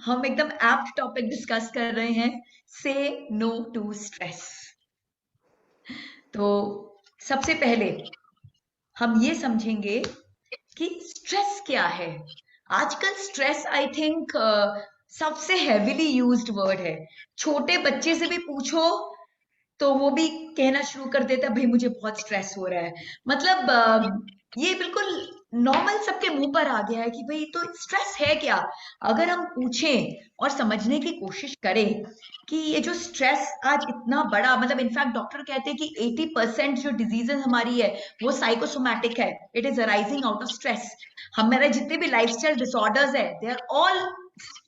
हम एकदम apt topic discuss कर रहे हैं, से नो टू स्ट्रेस। तो सबसे पहले हम ये समझेंगे कि स्ट्रेस क्या है। आजकल स्ट्रेस आई थिंक सबसे हेविली यूज्ड वर्ड है। छोटे बच्चे से भी पूछो तो वो भी कहना शुरू कर देता है, भाई मुझे बहुत स्ट्रेस हो रहा है। मतलब ये बिल्कुल नॉर्मल सबके मुंह पर आ गया है कि भाई तो स्ट्रेस है क्या। अगर हम पूछें और समझने की कोशिश करें कि ये जो स्ट्रेस आज इतना बड़ा, मतलब इनफैक्ट डॉक्टर कहते हैं कि 80% जो डिजीजेस हमारी है वो साइकोसोमैटिक है। It is arising out of stress. हमारे जितने भी लाइफस्टाइल डिसऑर्डर्स है, they are all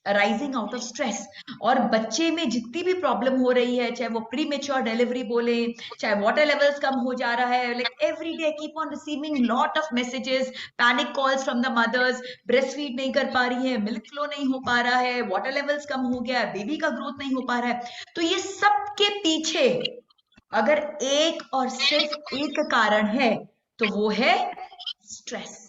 arising out of stress. और बच्चे में जितनी भी प्रॉब्लम हो रही है, चाहे वो प्री मेच्योर डिलीवरी बोले, चाहे वाटर लेवल्स कम हो जा रहा है, like every day keep on receiving lot of messages, panic calls from the mothers, breastfeed नहीं कर पा रही है, मिल्क फ्लो नहीं हो पा रहा है, वाटर लेवल्स कम हो गया है, बेबी का ग्रोथ नहीं हो पा रहा है। तो ये सब के पीछे अगर एक और सिर्फ एक कारण है तो वो है स्ट्रेस।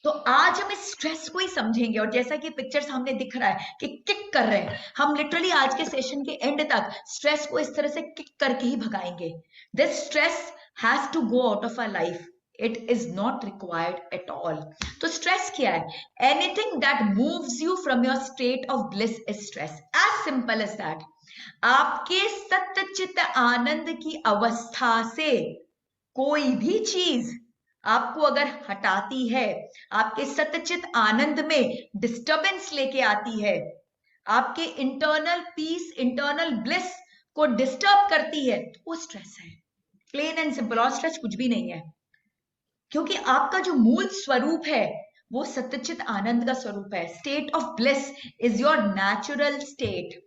तो आज हम इस स्ट्रेस को ही समझेंगे। और जैसा कि पिक्चर सामने दिख रहा है कि किक कर रहे हैं, हम लिटरली आज के सेशन के एंड तक स्ट्रेस को इस तरह से किक करके ही भगाएंगे। This stress has to go out of our life. It is not required at all. तो स्ट्रेस क्या है? Anything that moves you from your state of bliss is stress. As simple as that. आपके सत्यचित आनंद की अवस्था से कोई भी चीज आपको अगर हटाती है, आपके सत्यचित आनंद में डिस्टरबेंस लेके आती है, आपके इंटरनल पीस, इंटरनल ब्लिस को डिस्टर्ब करती है, तो वो स्ट्रेस है। Plain and simple. और स्ट्रेस कुछ भी नहीं है, क्योंकि आपका जो मूल स्वरूप है वो सत्यचित आनंद का स्वरूप है। State of bliss is your natural state.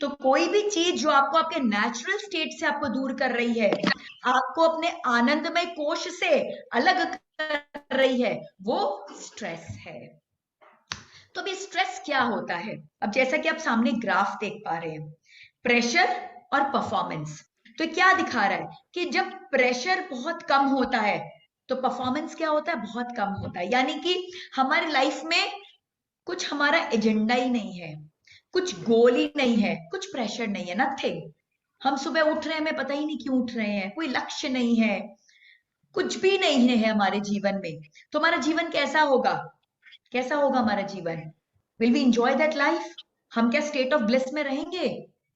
तो कोई भी चीज जो आपको आपके नेचुरल स्टेट से आपको दूर कर रही है, आपको अपने आनंदमय कोश से अलग कर रही है, वो स्ट्रेस है। तो अभी स्ट्रेस क्या होता है? अब जैसा कि आप सामने ग्राफ देख पा रहे हैं, प्रेशर और परफॉर्मेंस। तो क्या दिखा रहा है कि जब प्रेशर बहुत कम होता है तो परफॉर्मेंस क्या होता है? बहुत कम होता है। यानी कि हमारी लाइफ में कुछ हमारा एजेंडा ही नहीं है, कुछ गोल ही नहीं है, कुछ प्रेशर नहीं है, नथिंग। हम सुबह उठ रहे हैं, हमें पता ही नहीं क्यों उठ रहे हैं, कोई लक्ष्य नहीं है, कुछ भी नहीं है हमारे जीवन में। तो हमारा जीवन कैसा होगा? कैसा होगा हमारा जीवन? Will we enjoy that life? हम क्या स्टेट ऑफ ब्लिस में रहेंगे?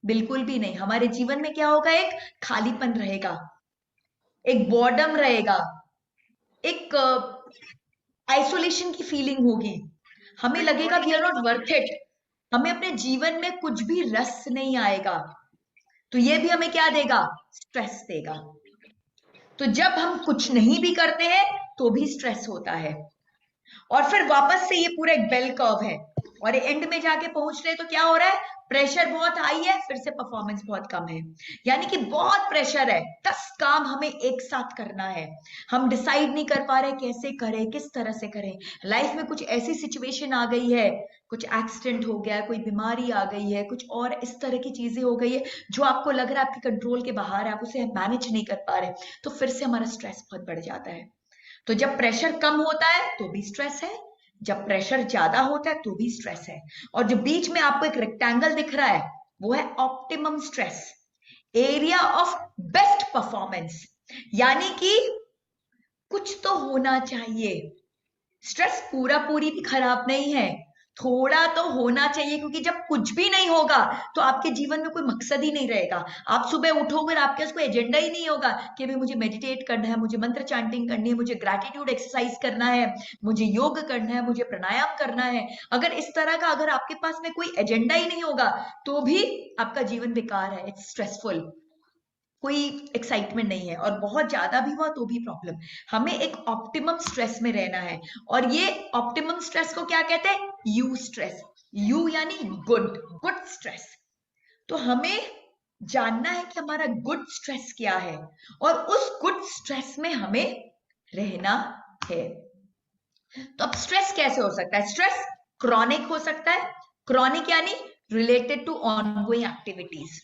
बिल्कुल भी नहीं। हमारे जीवन में क्या होगा? एक खालीपन रहेगा, एक बॉर्डम रहेगा, एक आइसोलेशन की फीलिंग होगी। हमें लगेगा we are not worth it. हमें अपने जीवन में कुछ भी रस नहीं आएगा। तो ये भी हमें क्या देगा? स्ट्रेस देगा। तो जब हम कुछ नहीं भी करते हैं तो भी स्ट्रेस होता है। और फिर वापस से ये पूरा एक बेल कर्व है, और एंड में जाके पहुंच रहे तो क्या हो रहा है? प्रेशर बहुत हाई है, फिर से परफॉर्मेंस बहुत कम है। यानी कि बहुत प्रेशर है, 10 काम हमें एक साथ करना है, हम डिसाइड नहीं कर पा रहे कैसे करें, किस तरह से करें। लाइफ में कुछ ऐसी सिचुएशन आ गई है, कुछ एक्सीडेंट हो गया, कोई बीमारी आ गई है, कुछ और इस तरह की चीजें हो गई है जो आपको लग रहा है आपके कंट्रोल के बाहर है, आप उसे मैनेज नहीं कर पा रहे, तो फिर से हमारा स्ट्रेस बहुत बढ़ जाता है। तो जब प्रेशर कम होता है तो भी स्ट्रेस है, जब प्रेशर ज्यादा होता है तो भी स्ट्रेस है। और जो बीच में आपको एक रेक्टेंगल दिख रहा है वो है optimum stress, area of best performance. यानी कि कुछ तो होना चाहिए। स्ट्रेस पूरा पूरी भी खराब नहीं है, थोड़ा तो होना चाहिए, क्योंकि जब कुछ भी नहीं होगा तो आपके जीवन में कोई मकसद ही नहीं रहेगा। आप सुबह उठोगे और आपके पास कोई एजेंडा ही नहीं होगा कि भाई मुझे मेडिटेट करना है, मुझे मंत्र चैंटिंग करनी है, मुझे ग्रैटिट्यूड एक्सरसाइज करना है, मुझे योग करना है, मुझे प्राणायाम करना है। अगर इस तरह का अगर आपके पास में कोई एजेंडा ही नहीं होगा तो भी आपका जीवन बेकार है, इट्स स्ट्रेसफुल, कोई एक्साइटमेंट नहीं है, और बहुत ज्यादा भी हुआ तो भी प्रॉब्लम। हमें एक ऑप्टिमम स्ट्रेस में रहना है। और ये ऑप्टिमम स्ट्रेस को क्या कहते हैं? You stress. यू यानी गुड, गुड स्ट्रेस। तो हमें जानना है कि हमारा गुड स्ट्रेस क्या है, और उस गुड स्ट्रेस में हमें रहना है। तो अब स्ट्रेस कैसे हो सकता है? स्ट्रेस क्रॉनिक हो सकता है। क्रॉनिक यानी रिलेटेड टू ऑनगोइंग एक्टिविटीज,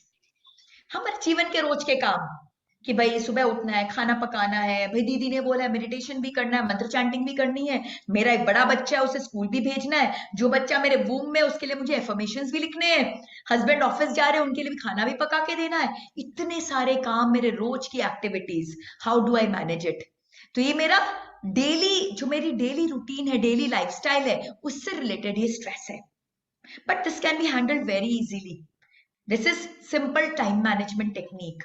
हमारे जीवन के रोज के काम, कि भाई सुबह उठना है, खाना पकाना है, भाई दीदी ने बोला है मेडिटेशन भी करना है, मंत्र चैंटिंग भी करनी है, मेरा एक बड़ा बच्चा है उसे स्कूल भी भेजना है, जो बच्चा मेरे वूम में उसके लिए मुझे एफर्मेशंस भी लिखने हैं, हस्बैंड ऑफिस जा रहे हैं उनके लिए भी खाना भी पका के देना है, इतने सारे काम मेरे रोज की activities, how do I manage it? तो ये मेरा डेली, जो मेरी डेली रूटीन है, डेली लाइफस्टाइल है, उससे रिलेटेड ये स्ट्रेस है। But this can be handled very easily. This is simple time management technique.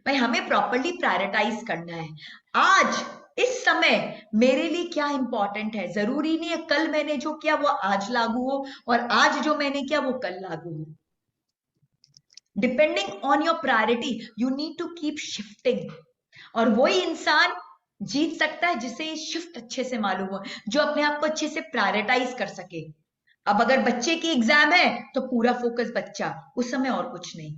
भाई हमें प्रॉपरली प्रायोरिटाइज करना है। आज इस समय मेरे लिए क्या इंपॉर्टेंट है, जरूरी नहीं है कल मैंने जो किया वो आज लागू हो, और आज जो मैंने किया वो कल लागू हो। Depending on your priority you need to keep shifting. और वही इंसान जीत सकता है जिसे ये शिफ्ट अच्छे से मालूम हो, जो अपने आप को अच्छे से प्रायोरिटाइज कर सके। अब अगर बच्चे की एग्जाम है तो पूरा फोकस बच्चा, उस समय और कुछ नहीं।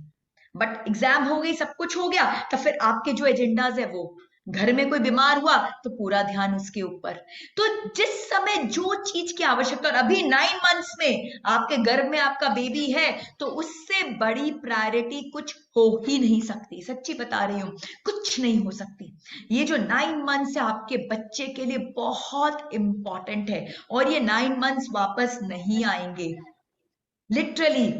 बट एग्जाम हो गई, सब कुछ हो गया, तो फिर आपके जो एजेंडाज है वो, घर में कोई बीमार हुआ तो पूरा ध्यान उसके ऊपर। तो जिस समय जो चीज की आवश्यकता, और अभी 9 मंथ्स में आपके गर्भ में आपका बेबी है, तो उससे बड़ी प्रायोरिटी कुछ हो ही नहीं सकती। सच्ची बता रही हूं, कुछ नहीं हो सकती। ये जो 9 मंथ्स है आपके बच्चे के लिए बहुत इंपॉर्टेंट है, और ये 9 मंथ्स वापस नहीं आएंगे। लिटरली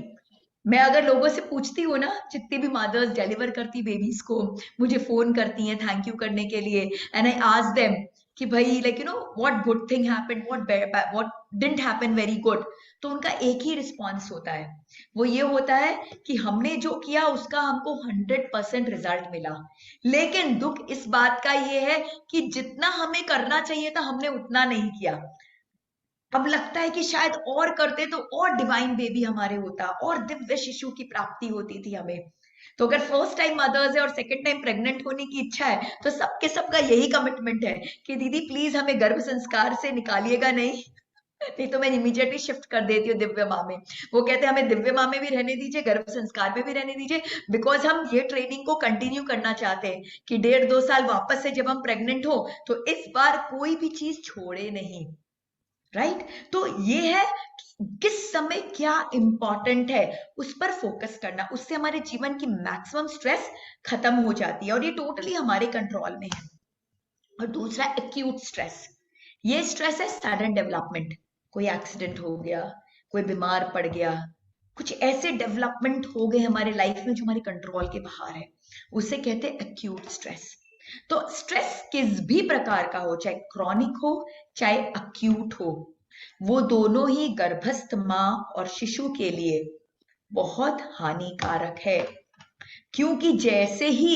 मैं अगर लोगों से पूछती हूँ ना, जितनी भी मदर्स डिलीवर करती बेबीज को, मुझे फोन करती हैं थैंक यू करने के लिए, एंड आई आस्क देम कि भाई like you know what good thing happened, what didn't happen very good, तो उनका एक ही रिस्पॉन्स होता है, वो ये होता है कि हमने जो किया उसका हमको 100% रिजल्ट मिला। लेकिन दुख इस बात का ये है कि जितना हमें करना चाहिए था हमने उतना नहीं किया। अब लगता है कि शायद और करते तो और डिवाइन बेबी हमारे होता, और दिव्य शिशु की प्राप्ति होती थी हमें। तो अगर फर्स्ट टाइम मदर्स है और सेकंड टाइम प्रेग्नेंट होने की इच्छा है, तो सबके सबका यही कमिटमेंट है कि दीदी प्लीज हमें गर्भ संस्कार से निकालिएगा नहीं, नहीं तो मैं इमीडिएटली शिफ्ट कर देती हूँ दिव्य माँ में। वो कहते हैं हमें दिव्य माँ में भी रहने दीजिए, गर्भ संस्कार में भी रहने दीजिए, बिकॉज हम ये ट्रेनिंग को कंटिन्यू करना चाहते हैं कि 1.5-2 साल वापस से जब हम प्रेग्नेंट हो तो इस बार कोई भी चीज छोड़े नहीं। राइट? तो ये है किस समय क्या इंपॉर्टेंट है उस पर फोकस करना, उससे हमारे जीवन की मैक्सिमम स्ट्रेस खत्म हो जाती है, और ये टोटली हमारे कंट्रोल में है। और दूसरा एक्यूट स्ट्रेस, ये स्ट्रेस है सडन डेवलपमेंट, कोई एक्सीडेंट हो गया, कोई बीमार पड़ गया, कुछ ऐसे डेवलपमेंट हो गए हमारे लाइफ में जो हमारे कंट्रोल के बाहर है, उसे कहते हैं एक्यूट स्ट्रेस। तो स्ट्रेस किस भी प्रकार का हो, चाहे क्रॉनिक हो चाहे अक्यूट हो, वो दोनों ही गर्भस्थ माँ और शिशु के लिए बहुत हानिकारक है। क्योंकि जैसे ही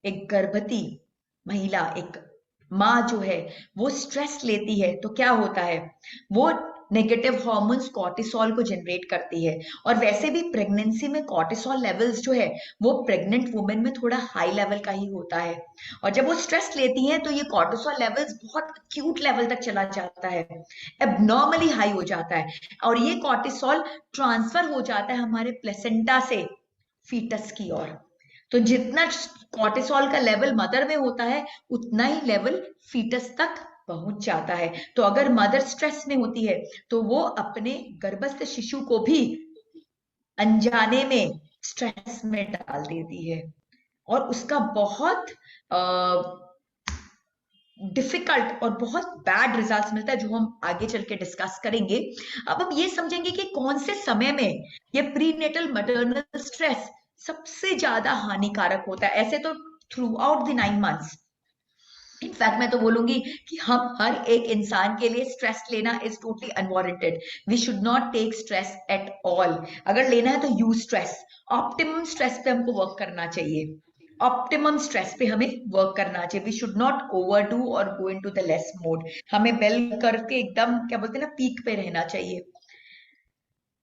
एक गर्भवती महिला, एक माँ जो है वो स्ट्रेस लेती है, तो क्या होता है, वो नेगेटिव हार्मोन्स कॉर्टिसोल को जनरेट करती है। और वैसे भी प्रेगनेंसी में कॉर्टिसोल लेवल्स जो है वो प्रेग्नेंट वुमेन में थोड़ा हाई लेवल का ही होता है, और जब वो स्ट्रेस लेती हैं तो ये कॉर्टिसोल लेवल्स बहुत एक्यूट लेवल तक चला जाता है, एबनॉर्मली हाई हो जाता है, और ये कॉर्टिसोल ट्रांसफर हो जाता है हमारे प्लेसेंटा से फीटस की ओर। तो जितना कॉर्टिसोल का लेवल मदर में होता है उतना ही लेवल फीटस तक पहुंच जाता है। तो अगर मदर स्ट्रेस में होती है तो वो अपने गर्भस्थ शिशु को भी अनजाने में स्ट्रेस में डाल देती है, और उसका बहुत डिफिकल्ट और बहुत बैड रिजल्ट्स मिलता है, जो हम आगे चल के डिस्कस करेंगे। अब हम ये समझेंगे कि कौन से समय में ये प्रीनेटल मैटरनल स्ट्रेस सबसे ज्यादा हानिकारक होता है। ऐसे तो through out the 9 months, in fact मैं तो बोलूंगी कि हम हर एक इंसान के लिए स्ट्रेस लेना is totally unwarranted. We should not take stress at all. अगर लेना है तो यूज स्ट्रेस, ऑप्टिमम स्ट्रेस पे हमको वर्क करना चाहिए, ऑप्टिमम स्ट्रेस पे हमें वर्क करना चाहिए। वी शुड नॉट ओवरडू और go into the less mode. हमें बेल करके एकदम क्या बोलते हैं ना, पीक पे रहना चाहिए।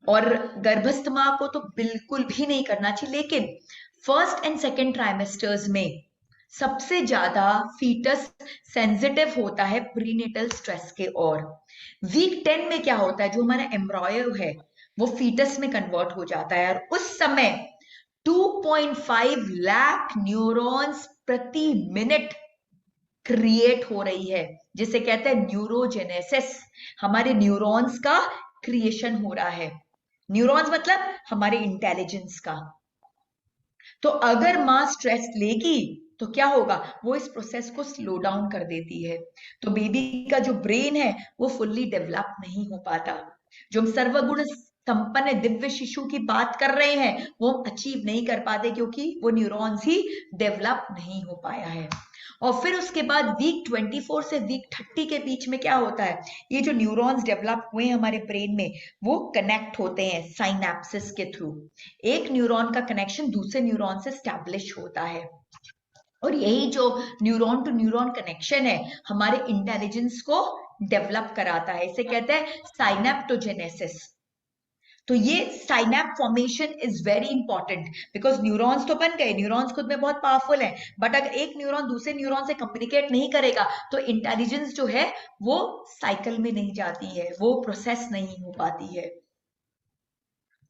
और गर्भस्थ माँ को तो बिल्कुल भी नहीं करना चाहिए। लेकिन फर्स्ट एंड सेकेंड ट्राइमेस्टर्स में सबसे ज्यादा फीटस सेंसिटिव होता है प्रीनेटल स्ट्रेस के। और वीक 10 में क्या होता है, जो हमारा एम्ब्रॉयो है वो फीटस में कन्वर्ट हो जाता है, और उस समय 2.5 लाख न्यूरॉन्स प्रति मिनट क्रिएट हो रही है, जिसे कहते हैं न्यूरोजेनेसिस। हमारे न्यूरॉन्स का क्रिएशन हो रहा है। न्यूरॉन्स मतलब हमारे इंटेलिजेंस का। तो अगर माँ स्ट्रेस लेगी तो क्या होगा, वो इस प्रोसेस को स्लो डाउन कर देती है। तो बेबी का जो ब्रेन है वो फुल्ली डेवलप नहीं हो पाता। जो हम सर्वगुण संपन्न दिव्य शिशु की बात कर रहे हैं वो अचीव नहीं कर पाते, क्योंकि वो न्यूरॉन्स ही डेवलप नहीं हो पाया है। और फिर उसके बाद वीक 24 से वीक 30 के बीच में क्या होता है, ये जो न्यूरॉन्स डेवलप हुए हैं हमारे ब्रेन में वो कनेक्ट होते हैं साइनेप्सिस के थ्रू। एक न्यूरॉन का कनेक्शन दूसरे न्यूरॉन से स्टैब्लिश होता है, और यही जो न्यूरॉन टू न्यूरॉन कनेक्शन है हमारे इंटेलिजेंस को डेवलप कराता है। इसे कहते हैं साइनेप्टोजेनेसिस। तो ये synapse formation is very important, because neurons तो बन गए, न्यूरॉन्स खुद में बहुत पावरफुल है, बट अगर एक न्यूरॉन दूसरे न्यूरॉन से कम्युनिकेट नहीं करेगा तो इंटेलिजेंस जो है वो साइकिल में नहीं जाती है, वो प्रोसेस नहीं हो पाती है।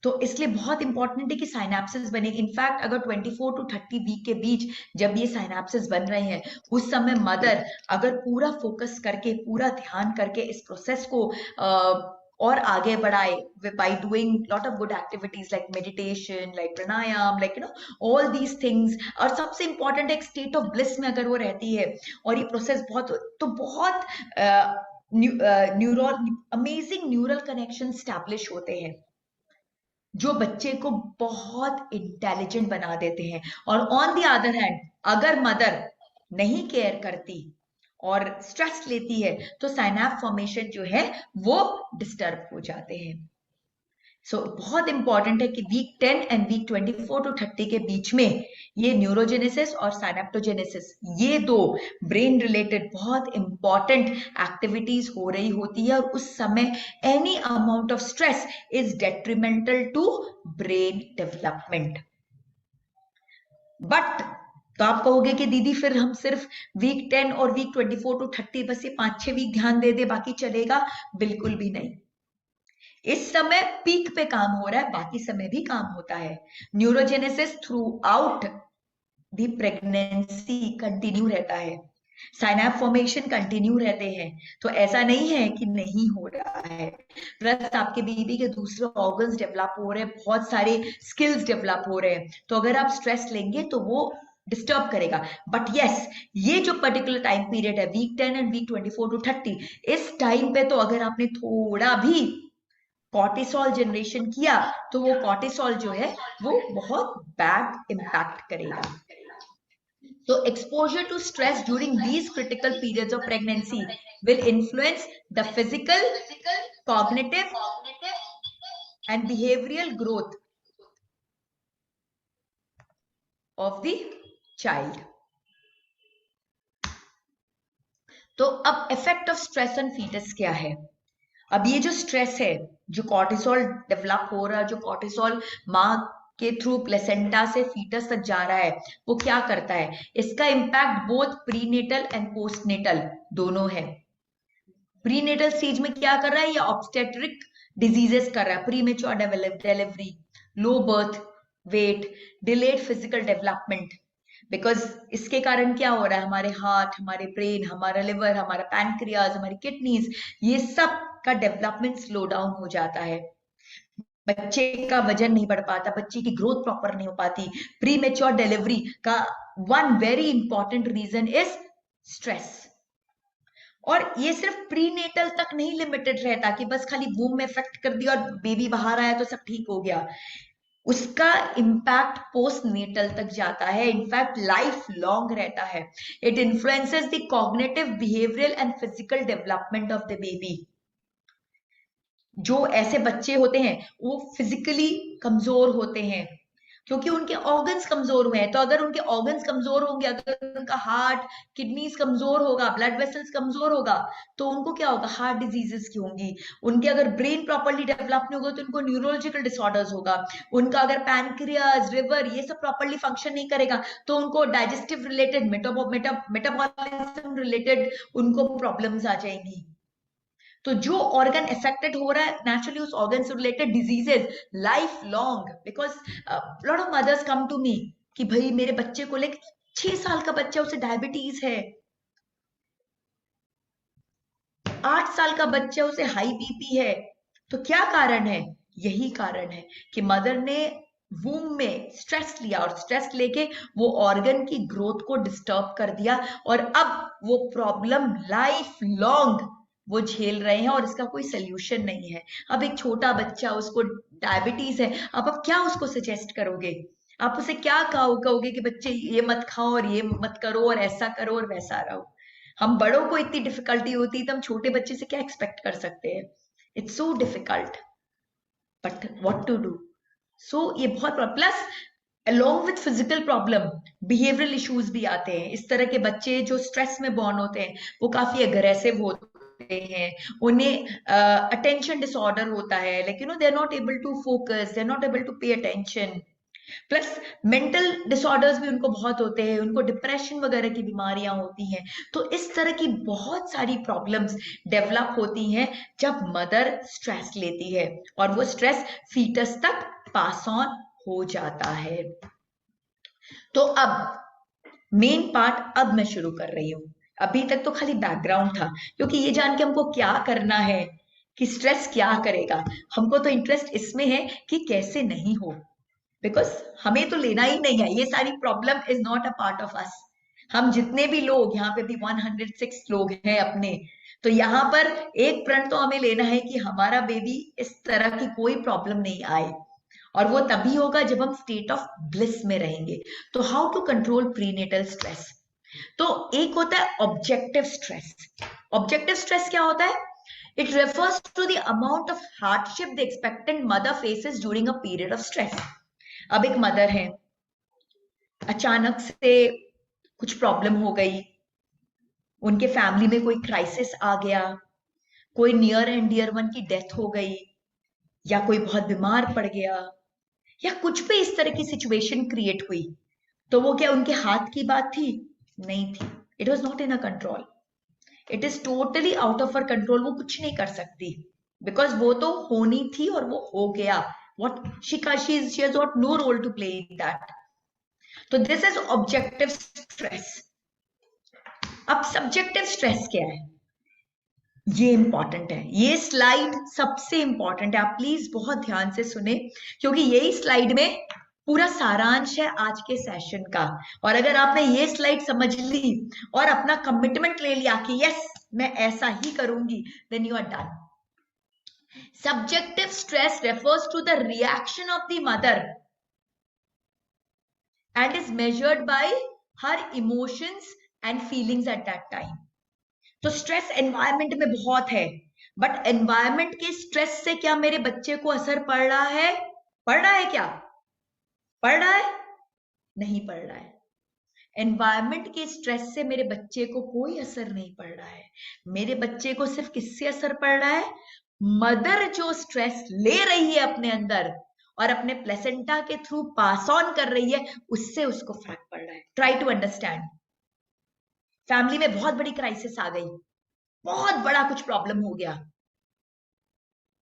तो इसलिए बहुत इंपॉर्टेंट है कि साइनेप्सिस बने। इनफैक्ट अगर 24 टू 30 वीक के बीच जब ये साइनेप्सिस बन रहे हैं उस समय मदर अगर पूरा फोकस करके पूरा ध्यान करके इस प्रोसेस को और आगे बढ़ाए by doing lot of good activities like meditation, like pranayam, like all these things, और सबसे important एक state of bliss में अगर वो रहती है और ये प्रोसेस बहुत neural amazing neural connection establish होते हैं जो बच्चे को बहुत इंटेलिजेंट बना देते हैं। और ऑन द अदर हैंड अगर मदर नहीं केयर करती और स्ट्रेस लेती है तो साइनैप फॉर्मेशन जो है वो डिस्टर्ब हो जाते हैं। सो बहुत इंपॉर्टेंट है कि वीक 10 एंड वीक 24 टू 30 के बीच में ये न्यूरोजेनेसिस और साइनेप्टोजेनेसिस, ये दो ब्रेन रिलेटेड बहुत इंपॉर्टेंट एक्टिविटीज हो रही होती है, और उस समय any amount of stress is detrimental to brain development. But तो आप कहोगे कि दीदी फिर हम सिर्फ वीक 10 और वीक 24 टू 30 बस ये 5-6 वीक ध्यान दे दे बाकी चलेगा? बिल्कुल भी नहीं। इस समय पीक पे काम हो रहा है, बाकी समय भी काम होता है। Neurogenesis through out the pregnancy continue रहता है, साइनैप फॉर्मेशन कंटिन्यू रहते हैं। तो ऐसा नहीं है कि नहीं हो रहा है। प्लस आपके बेबी के दूसरे ऑर्गन्स डेवलप हो रहे हैं, बहुत सारे स्किल्स डेवलप हो रहे हैं। तो अगर आप स्ट्रेस लेंगे तो वो डिस्टर्ब करेगा। बट यस, ये जो पर्टिकुलर टाइम पीरियड है वीक 10 एंड वीक 24 टू 30, इस टाइम पे तो अगर आपने थोड़ा भी कॉर्टिसोल जनरेशन किया तो वो कॉर्टिसोल जो है वो बहुत बैड इम्पैक्ट करेगा। So exposure to stress during these critical periods of pregnancy will influence the physical, cognitive and behavioral growth of the child. तो अब effect of stress on foetus क्या है? अब ये जो स्ट्रेस है, जो कॉर्टिसोल डेवलप हो रहा है, जो कॉर्टिसोल माँ के थ्रू प्लेसेंटा से फीटस तक जा रहा है, वो क्या करता है? इसका impact both prenatal and postnatal दोनों है। प्रीनेटल स्टेज में क्या कर रहा है? ये ऑब्स्टेट्रिक डिजीजेस कर रहा है, premature delivery, low birth weight, delayed physical development. Because इसके कारण क्या हो रहा है, हमारे हार्ट, हमारे ब्रेन, हमारा लिवर, हमारा पैनक्रियाज, हमारी किडनीज, ये सब का डेवलपमेंट स्लो डाउन हो जाता है। बच्चे का वजन नहीं बढ़ पाता, बच्चे की ग्रोथ प्रॉपर नहीं हो पाती। प्री मेच्योर डिलीवरी का one very important reason is stress. और ये सिर्फ प्रीनेटल तक नहीं लिमिटेड रहता कि बस खाली वूम में इफेक्ट कर दिया और बेबी बाहर आया तो सब ठीक हो गया। उसका इम्पैक्ट पोस्ट नेटल तक जाता है, इनफैक्ट लाइफ लॉन्ग रहता है। It influences the cognitive, behavioural and physical development of the baby. जो ऐसे बच्चे होते हैं वो फिजिकली कमजोर होते हैं क्योंकि उनके ऑर्गन्स कमजोर हुए हैं। तो अगर उनके ऑर्गन्स कमजोर होंगे, अगर उनका हार्ट, किडनीज कमजोर होगा, ब्लड वेसल्स कमजोर होगा, तो उनको क्या होगा? हार्ट डिजीजेस की होंगी। उनके अगर ब्रेन प्रॉपर्ली डेवलप नहीं होगा तो उनको न्यूरोलॉजिकल डिसऑर्डर्स होगा। उनका अगर पैनक्रियाज, लिवर ये सब प्रॉपर्ली फंक्शन नहीं करेगा तो उनको डाइजेस्टिव रिलेटेड, मेटाबॉलिज्म रिलेटेड उनको प्रॉब्लम्स आ जाएंगी। तो जो ऑर्गन इफेक्टेड हो रहा है नेचुरली उस ऑर्गन से related diseases lifelong. Because lot of mothers come to me कि भाई मेरे बच्चे को लेकर 6 साल का बच्चा, उसे डायबिटीज है, 8 साल का बच्चा उसे हाई बीपी है। तो क्या कारण है? यही कारण है कि मदर ने वूम में स्ट्रेस लिया और स्ट्रेस लेके वो ऑर्गन की ग्रोथ को डिस्टर्ब कर दिया और अब वो प्रॉब्लम लाइफ लॉन्ग वो झेल रहे हैं और इसका कोई सोल्यूशन नहीं है। अब एक छोटा बच्चा, उसको डायबिटीज है, अब क्या उसको सजेस्ट करोगे? आप उसे क्या कहोगे कि बच्चे ये मत खाओ और ये मत करो और ऐसा करो और वैसा रहो? हम बड़ों को इतनी डिफिकल्टी होती है तो हम छोटे बच्चे से क्या एक्सपेक्ट कर सकते हैं? It's so difficult, but what to do? So ये बहुत plus along with physical problem behavioural issues भी आते हैं। इस तरह के बच्चे जो स्ट्रेस में बॉर्न होते हैं वो काफी अग्रेसिव होते हैं, उन्हें अटेंशन डिसऑर्डर होता है, like you know they are not able to focus, they are not able to pay attention. Plus mental disorders भी उनको बहुत होते हैं, उनको डिप्रेशन वगैरह की बीमारियां होती हैं। तो इस तरह की बहुत सारी प्रॉब्लम्स डेवलप होती हैं जब मदर स्ट्रेस लेती है और वो स्ट्रेस फीटस तक पास ऑन हो जाता है। तो अब मेन पार्ट अब मैं शुरू कर रही हूं। अभी तक तो खाली बैकग्राउंड था, क्योंकि ये जान के हमको क्या करना है कि स्ट्रेस क्या करेगा, हमको तो इंटरेस्ट इसमें है कि कैसे नहीं हो, बिकॉज हमें तो लेना ही नहीं है। ये सारी problem is not a part of us. हम जितने भी लोग यहाँ पे भी 106 लोग हैं अपने, तो यहाँ पर एक प्रण तो हमें लेना है कि हमारा बेबी इस तरह की कोई प्रॉब्लम नहीं आए, और वो तभी होगा जब हम स्टेट ऑफ ब्लिस में रहेंगे। तो how to control prenatal stress? तो एक होता है ऑब्जेक्टिव स्ट्रेस। ऑब्जेक्टिव स्ट्रेस क्या होता है? It refers to the amount of hardship the expectant mother faces during a period of stress. अब एक मदर है, अचानक से कुछ प्रॉब्लम हो गई, उनके फैमिली में कोई क्राइसिस आ गया, कोई नियर एंड डियर वन की डेथ हो गई, या कोई बहुत बीमार पड़ गया, या कुछ भी इस तरह की सिचुएशन क्रिएट हुई, तो वो क्या उनके हाथ की बात थी? नहीं थी। It was not in a control. It is totally out of our control. वो कुछ नहीं कर सकती, बिकॉज वो तो होनी थी और वो हो गया। what she has got no role to play in that. तो दिस इज ऑब्जेक्टिव स्ट्रेस। अब सब्जेक्टिव स्ट्रेस क्या है? ये इंपॉर्टेंट है, ये स्लाइड सबसे इंपॉर्टेंट है। आप प्लीज बहुत ध्यान से सुने, क्योंकि यही स्लाइड में पूरा सारांश है आज के सेशन का। और अगर आपने ये स्लाइड समझ ली और अपना कमिटमेंट ले लिया कि यस मैं ऐसा ही करूंगी, then you are done. Subjective stress refers to the reaction of the mother and is measured by her emotions and feelings at that time. तो स्ट्रेस एनवायरमेंट में बहुत है, बट एनवायरमेंट के स्ट्रेस से क्या मेरे बच्चे को असर पड़ रहा है? पड़ रहा है क्या? पड़ रहा है? नहीं पड़ रहा है। एनवायरमेंट के स्ट्रेस से मेरे बच्चे को कोई असर नहीं पड़ रहा है। मेरे बच्चे को सिर्फ किससे असर पड़ रहा है? मदर जो स्ट्रेस ले रही है अपने अंदर और अपने प्लेसेंटा के थ्रू पास ऑन कर रही है, उससे उसको फर्क पड़ रहा है। Try to understand. फैमिली में बहुत बड़ी क्राइसिस आ गई, बहुत बड़ा कुछ प्रॉब्लम हो गया,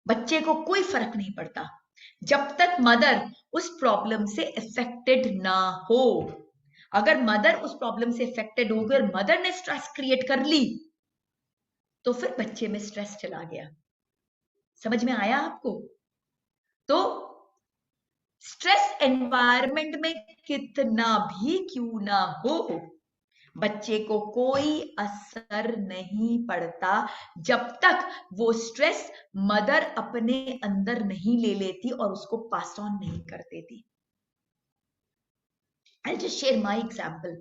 बच्चे को कोई फर्क नहीं पड़ता जब तक मदर उस प्रॉब्लम से इफेक्टेड ना हो। अगर मदर उस प्रॉब्लम से इफेक्टेड हो गई और मदर ने स्ट्रेस क्रिएट कर ली, तो फिर बच्चे में स्ट्रेस चला गया। समझ में आया आपको? तो स्ट्रेस एनवायरनमेंट में कितना भी क्यों ना हो, बच्चे को कोई असर नहीं पड़ता जब तक वो स्ट्रेस मदर अपने अंदर नहीं ले लेती और उसको पास ऑन नहीं कर देती। I'll just share my example.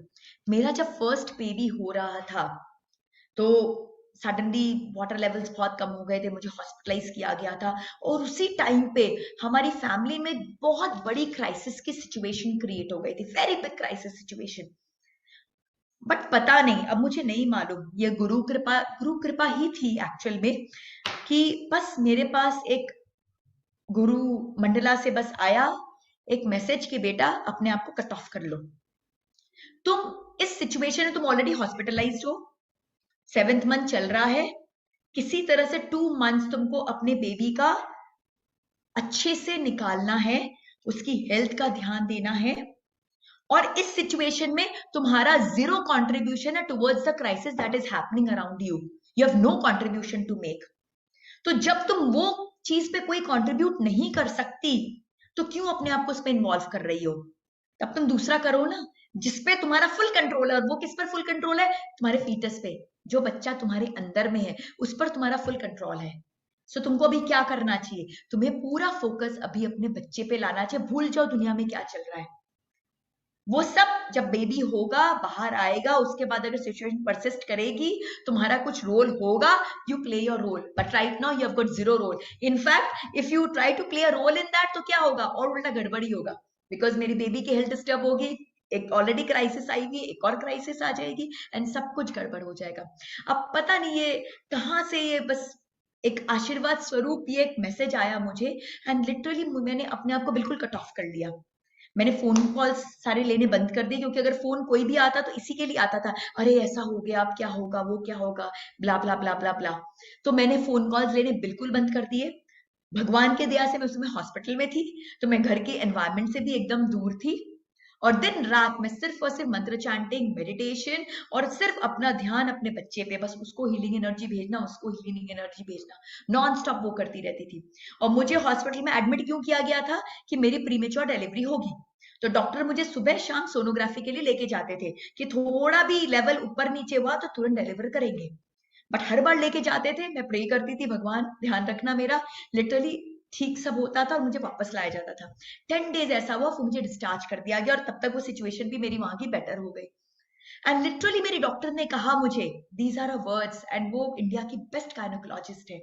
मेरा जब फर्स्ट बेबी हो रहा था, तो सडनली वाटर लेवल्स बहुत कम हो गए थे, मुझे हॉस्पिटलाइज किया गया था, और उसी टाइम पे हमारी फैमिली में बहुत बड़ी क्राइसिस की सिचुएशन क्रिएट हो गई थी, very big crisis situation. But पता नहीं, अब मुझे नहीं मालूम, ये गुरु कृपा ही थी एक्चुअल में, कि बस मेरे पास एक गुरु मंडला से बस आया एक मैसेज कि बेटा अपने आप को कट ऑफ कर लो। तुम इस सिचुएशन में, तुम ऑलरेडी हॉस्पिटलाइज्ड हो, 7th मंथ चल रहा है, किसी तरह से 2 मंथ्स तुमको अपने बेबी का अच्छे से निकालना है, उसकी हेल्थ का ध्यान देना है, और इस सिचुएशन में तुम्हारा 0 कंट्रीब्यूशन है towards the crisis that is happening around you. You have no contribution to make. तो जब तुम वो चीज पे कोई कंट्रीब्यूट नहीं कर सकती, तो क्यों अपने आप को उसमें इन्वॉल्व कर रही हो? तब तुम दूसरा करो ना, जिसपे तुम्हारा फुल कंट्रोल है। और वो किस पर फुल कंट्रोल है? तुम्हारे फीटस पे, जो बच्चा तुम्हारे अंदर में है उस पर तुम्हारा फुल कंट्रोल है। सो तुमको अभी क्या करना चाहिए? तुम्हें पूरा फोकस अभी अपने बच्चे पे लाना चाहिए। भूल जाओ दुनिया में क्या चल रहा है। वो सब जब बेबी होगा, बाहर आएगा, उसके बाद अगर सिचुएशन परसिस्ट करेगी, तुम्हारा कुछ रोल होगा, you play your role. But right now you have got zero role. In fact if you try to play a role in that, तो क्या होगा? और उल्टा गड़बड़ी होगा, बिकॉज मेरी बेबी की हेल्थ डिस्टर्ब होगी, एक ऑलरेडी क्राइसिस आई हुई है, एक और क्राइसिस आ जाएगी, एंड सब कुछ गड़बड़ हो जाएगा। अब पता नहीं ये कहाँ से, ये बस एक आशीर्वाद स्वरूप ये एक मैसेज आया मुझे, एंड लिटरली मैंने अपने आप को बिल्कुल कट ऑफ कर लिया। मैंने फोन कॉल्स सारे लेने बंद कर दिए, क्योंकि अगर फोन कोई भी आता तो इसी के लिए आता था, अरे ऐसा हो गया, अब क्या होगा, वो क्या होगा, ब्ला ब्ला ब्ला ब्ला ब्ला। तो मैंने फोन कॉल्स लेने बिल्कुल बंद कर दिए। भगवान के दया से मैं उस समय हॉस्पिटल में थी, तो मैं घर के एनवायरमेंट से भी एकदम दूर थी। और दिन रात मैं सिर्फ और सिर्फ मंत्र चैंटिंग, मेडिटेशन, और सिर्फ अपना ध्यान अपने बच्चे पे, बस उसको हीलिंग एनर्जी भेजना, उसको हीलिंग एनर्जी भेजना, नॉन स्टॉप वो करती रहती थी। और मुझे हॉस्पिटल में एडमिट क्यों किया गया था? कि मेरी प्रीमेच्योर डिलीवरी होगी। तो डॉक्टर मुझे सुबह शाम सोनोग्राफी के लिए लेके जाते थे, कि थोड़ा भी लेवल ऊपर नीचे हुआ तो तुरंत डिलीवर करेंगे। बट हर बार लेके जाते थे, मैं प्रे करती थी, भगवान ध्यान रखना मेरा, लिटरली ठीक सब होता था और मुझे वापस लाया जाता था। 10 डेज ऐसा हुआ, फिर मुझे डिस्चार्ज कर दिया गया, और तब तक वो सिचुएशन भी मेरी वहां की बेटर हो गई। एंड लिटरली मेरी डॉक्टर ने कहा मुझे, दीज आर वर्ड्स, एंड वो इंडिया की बेस्ट गायनोकोलॉजिस्ट है,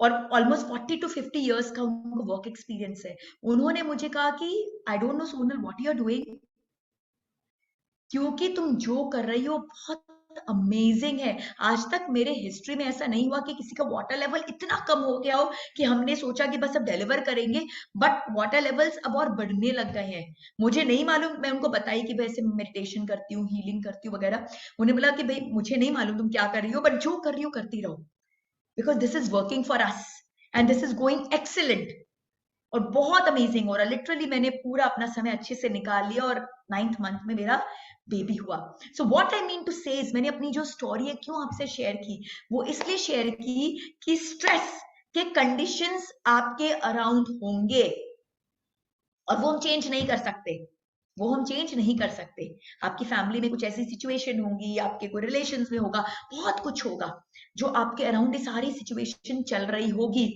और ऑलमोस्ट 40 to 50 years का उनको वर्क एक्सपीरियंस है। उन्होंने मुझे कहा कि I don't know Sonal what you are doing, क्योंकि तुम जो कर रही हो बहुत अमेजिंग है। आज तक मेरे हिस्ट्री में ऐसा नहीं हुआ कि किसी का वाटर लेवल इतना कम हो गया हो कि हमने सोचा कि बस अब डिलीवर करेंगे, बट वाटर लेवल्स अब और बढ़ने लग गए हैं। मुझे नहीं मालूम, मैं उनको बताई कि वैसे मेडिटेशन करती हूँ, हीलिंग करती हूँ वगैरह। उन्हें बोला कि भाई मुझे नहीं मालूम तुम क्या कर रही हो, बट जो कर रही हो करती रहो, because this is working for us and this is going excellent. और बहुत अमेजिंग हो रहा, लिटरली मैंने पूरा अपना समय अच्छे से निकाल लिया, और 9th मंथ में मेरा बेबी हुआ। So what I mean to say is, मैंने अपनी जो स्टोरी है क्यों आपसे शेयर की, वो इसलिए शेयर की कि स्ट्रेस के कंडीशंस आपके अराउंड होंगे, और वो हम चेंज नहीं कर सकते, वो हम चेंज नहीं कर सकते। आपकी फैमिली में कुछ ऐसी सिचुएशन होंगी, आपके कोई रिलेशंस में होगा, बहुत कुछ होगा जो आपके अराउंड ये सारी सिचुएशन चल रही होगी।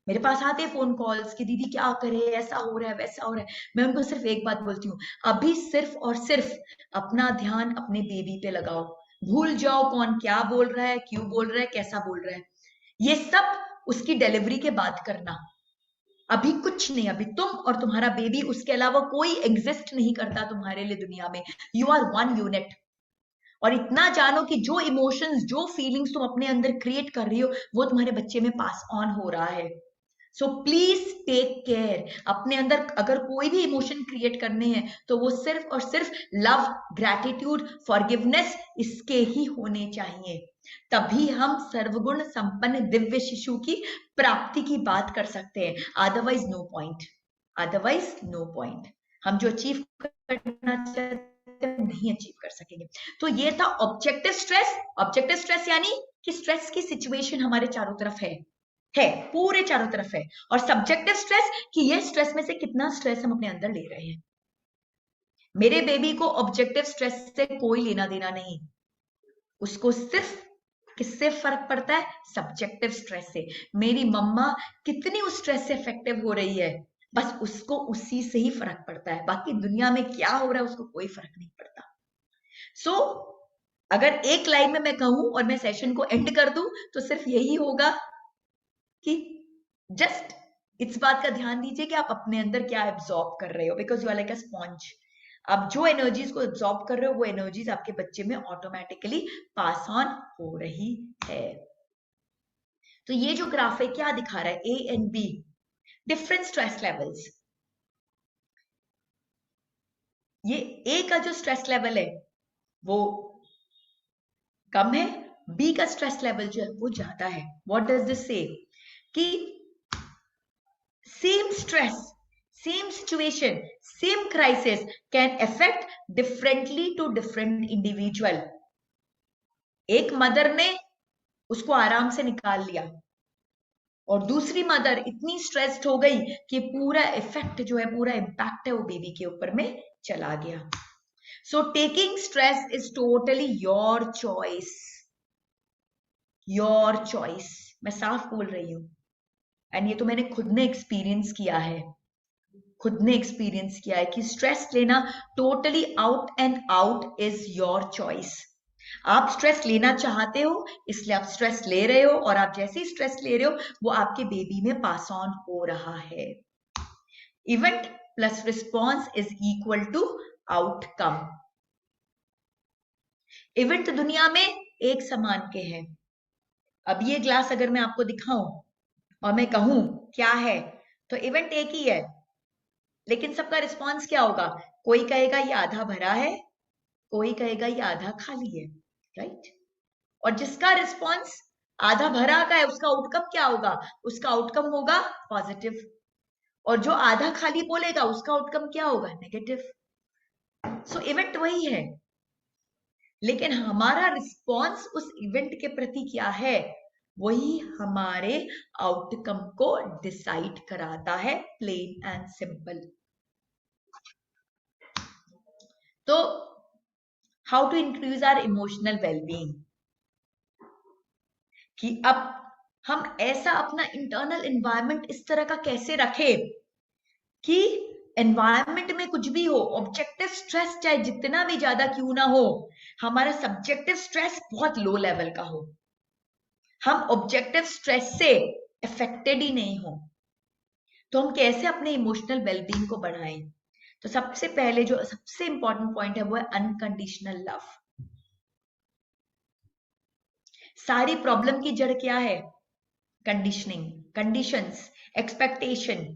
मेरे पास आते हैं फोन कॉल्स कि दीदी क्या करे, ऐसा हो रहा है, वैसा हो रहा है। मैं उनको सिर्फ एक बात बोलती हूँ, अभी सिर्फ और सिर्फ अपना ध्यान अपने बेबी पे लगाओ। भूल जाओ कौन क्या बोल रहा है, क्यों बोल रहा है, कैसा बोल रहा है, ये सब उसकी डिलीवरी के बाद करना। अभी कुछ नहीं, अभी तुम और तुम्हारा बेबी, उसके अलावा कोई एग्जिस्ट नहीं करता तुम्हारे लिए दुनिया में। You are one unit. और इतना जानो कि जो इमोशंस, जो फीलिंग्स तुम अपने अंदर क्रिएट कर रही हो, वो तुम्हारे बच्चे में पास ऑन हो रहा है। So please take care. अपने अंदर अगर कोई भी इमोशन क्रिएट करने हैं, तो वो सिर्फ और सिर्फ लव, ग्रैटिट्यूड, फॉरगिवनेस, इसके ही होने चाहिए। तभी हम सर्वगुण संपन्न दिव्य शिशु की प्राप्ति की बात कर सकते हैं। Otherwise no point, otherwise no point. हम जो अचीव करना चाहते हैं नहीं अचीव कर सकेंगे। तो ये था ऑब्जेक्टिव स्ट्रेस। ऑब्जेक्टिव स्ट्रेस यानी कि स्ट्रेस की सिचुएशन हमारे चारों तरफ है, पूरे चारों तरफ है। और सब्जेक्टिव स्ट्रेस कि ये स्ट्रेस में से कितना स्ट्रेस हम अपने अंदर ले रहे हैं। मेरे बेबी को ऑब्जेक्टिव स्ट्रेस से कोई लेना देना नहीं, उसको सिर्फ किससे फर्क पड़ता है? सब्जेक्टिव स्ट्रेस से। मेरी मम्मा कितनी उस स्ट्रेस से इफेक्टिव हो रही है, बस उसको उसी से ही फर्क पड़ता है, बाकी दुनिया में क्या हो रहा है उसको कोई फर्क नहीं पड़ता। सो अगर एक लाइन में मैं कहूं और मैं सेशन को एंड कर दूं, तो सिर्फ यही होगा कि जस्ट इस बात का ध्यान दीजिए कि आप अपने अंदर क्या एब्जॉर्ब कर रहे हो, because you are like a sponge. आप जो एनर्जीज को एब्जॉर्ब कर रहे हो, वो एनर्जीज आपके बच्चे में ऑटोमेटिकली पास ऑन हो रही है। तो ये जो ग्राफ है क्या दिखा रहा है? A and B, different stress levels. ये ए का जो स्ट्रेस लेवल है वो कम है, बी का स्ट्रेस लेवल जो है वो ज्यादा है। व्हाट डज दिस से? कि same stress, same situation, same crisis can affect differently to different individual. एक मदर ने उसको आराम से निकाल लिया, और दूसरी मदर इतनी स्ट्रेस्ड हो गई कि पूरा इफेक्ट जो है, पूरा इम्पैक्ट है वो बेबी के ऊपर में चला गया। So taking stress is totally your choice, your choice. मैं साफ बोल रही हूं, एंड ये तो मैंने खुद ने एक्सपीरियंस किया है, खुद ने एक्सपीरियंस किया है कि स्ट्रेस लेना totally out and out is your choice. आप स्ट्रेस लेना चाहते हो इसलिए आप स्ट्रेस ले रहे हो, और आप जैसे ही स्ट्रेस ले रहे हो वो आपके बेबी में पास ऑन हो रहा है। Event plus response is equal to outcome. Event दुनिया में एक समान के हैं। अब ये ग्लास अगर मैं आपको दिखाऊं और मैं कहूं क्या है, तो इवेंट एक ही है, लेकिन सबका रिस्पॉन्स क्या होगा? कोई कहेगा ये आधा भरा है, कोई कहेगा ये आधा खाली है, राइट? और जिसका रिस्पॉन्स आधा भरा का है उसका आउटकम क्या होगा? उसका आउटकम होगा पॉजिटिव, और जो आधा खाली बोलेगा उसका आउटकम क्या होगा? नेगेटिव। सो इवेंट वही है, लेकिन हमारा रिस्पॉन्स उस इवेंट के प्रति क्या है, वही हमारे आउटकम को डिसाइड कराता है, प्लेन एंड सिंपल। तो how to increase our emotional wellbeing, कि अब हम ऐसा अपना इंटरनल एनवायरनमेंट इस तरह का कैसे रखें कि एनवायरनमेंट में कुछ भी हो, ऑब्जेक्टिव स्ट्रेस चाहे जितना भी ज्यादा क्यों ना हो, हमारा सब्जेक्टिव स्ट्रेस बहुत लो लेवल का हो, हम ऑब्जेक्टिव स्ट्रेस से अफेक्टेड ही नहीं हो। तो हम कैसे अपने इमोशनल वेलबींग को बढ़ाएं? तो सबसे पहले जो सबसे इंपॉर्टेंट पॉइंट है वो है अनकंडीशनल लव। सारी प्रॉब्लम की जड़ क्या है? कंडीशनिंग, कंडीशंस, एक्सपेक्टेशन,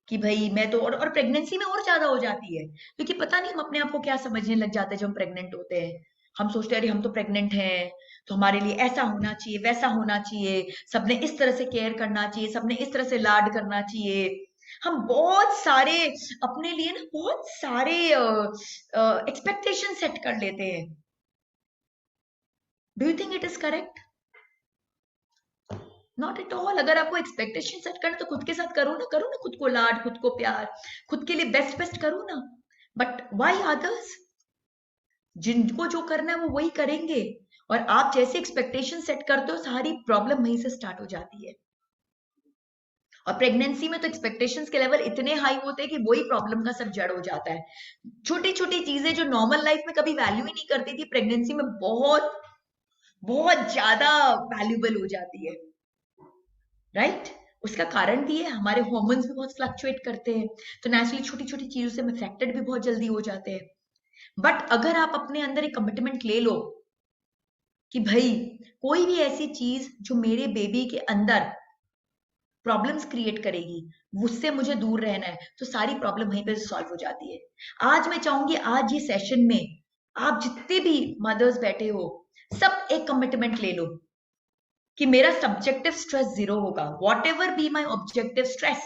कि भाई मैं तो, और प्रेगनेंसी में और ज्यादा हो जाती है, क्योंकि पता नहीं हम अपने आप को क्या समझने लग जाते हैं जब हम प्रेग्नेंट होते हैं। हम सोचते हैं अरे हम तो प्रेग्नेंट हैं तो हमारे लिए ऐसा होना चाहिए, वैसा होना चाहिए, सबने इस तरह से केयर करना चाहिए, सबने इस तरह से लाड करना चाहिए। हम बहुत सारे अपने लिए ना, बहुत सारे एक्सपेक्टेशन सेट कर लेते हैं। Do you think it is correct? Not at all. अगर आपको एक्सपेक्टेशन सेट करना तो खुद के साथ करो ना, करो ना खुद को लाड, खुद को प्यार, खुद के लिए बेस्ट बेस्ट करो ना। But why others? जिनको जो करना है वो वही करेंगे, और आप जैसे एक्सपेक्टेशन सेट करते हो सारी प्रॉब्लम वहीं से स्टार्ट हो जाती है। और प्रेगनेंसी में तो एक्सपेक्टेशंस के लेवल इतने हाई होते हैं कि वही प्रॉब्लम का सब जड़ हो जाता है। छोटी छोटी चीजें जो नॉर्मल लाइफ में कभी वैल्यू ही नहीं करती थी, प्रेगनेंसी में बहुत बहुत ज्यादा वैल्यूबल हो जाती है, राइट? उसका कारण भी है, हमारे हॉर्मोन्स भी बहुत फ्लक्चुएट करते हैं, तो नेचुरली छोटी छोटी चीजों से हम अफेक्टेड भी बहुत जल्दी हो जाते हैं। बट अगर आप अपने अंदर एक कमिटमेंट ले लो कि भाई कोई भी ऐसी चीज जो मेरे बेबी के अंदर प्रॉब्लम्स क्रिएट करेगी, उससे मुझे दूर रहना है, तो सारी प्रॉब्लम वहीं पे सॉल्व हो जाती है। आज मैं चाहूंगी आज ये सेशन में आप जितने भी मदर्स बैठे हो, सब एक कमिटमेंट ले लो कि मेरा सब्जेक्टिव स्ट्रेस 0 होगा। What ever be my objective stress,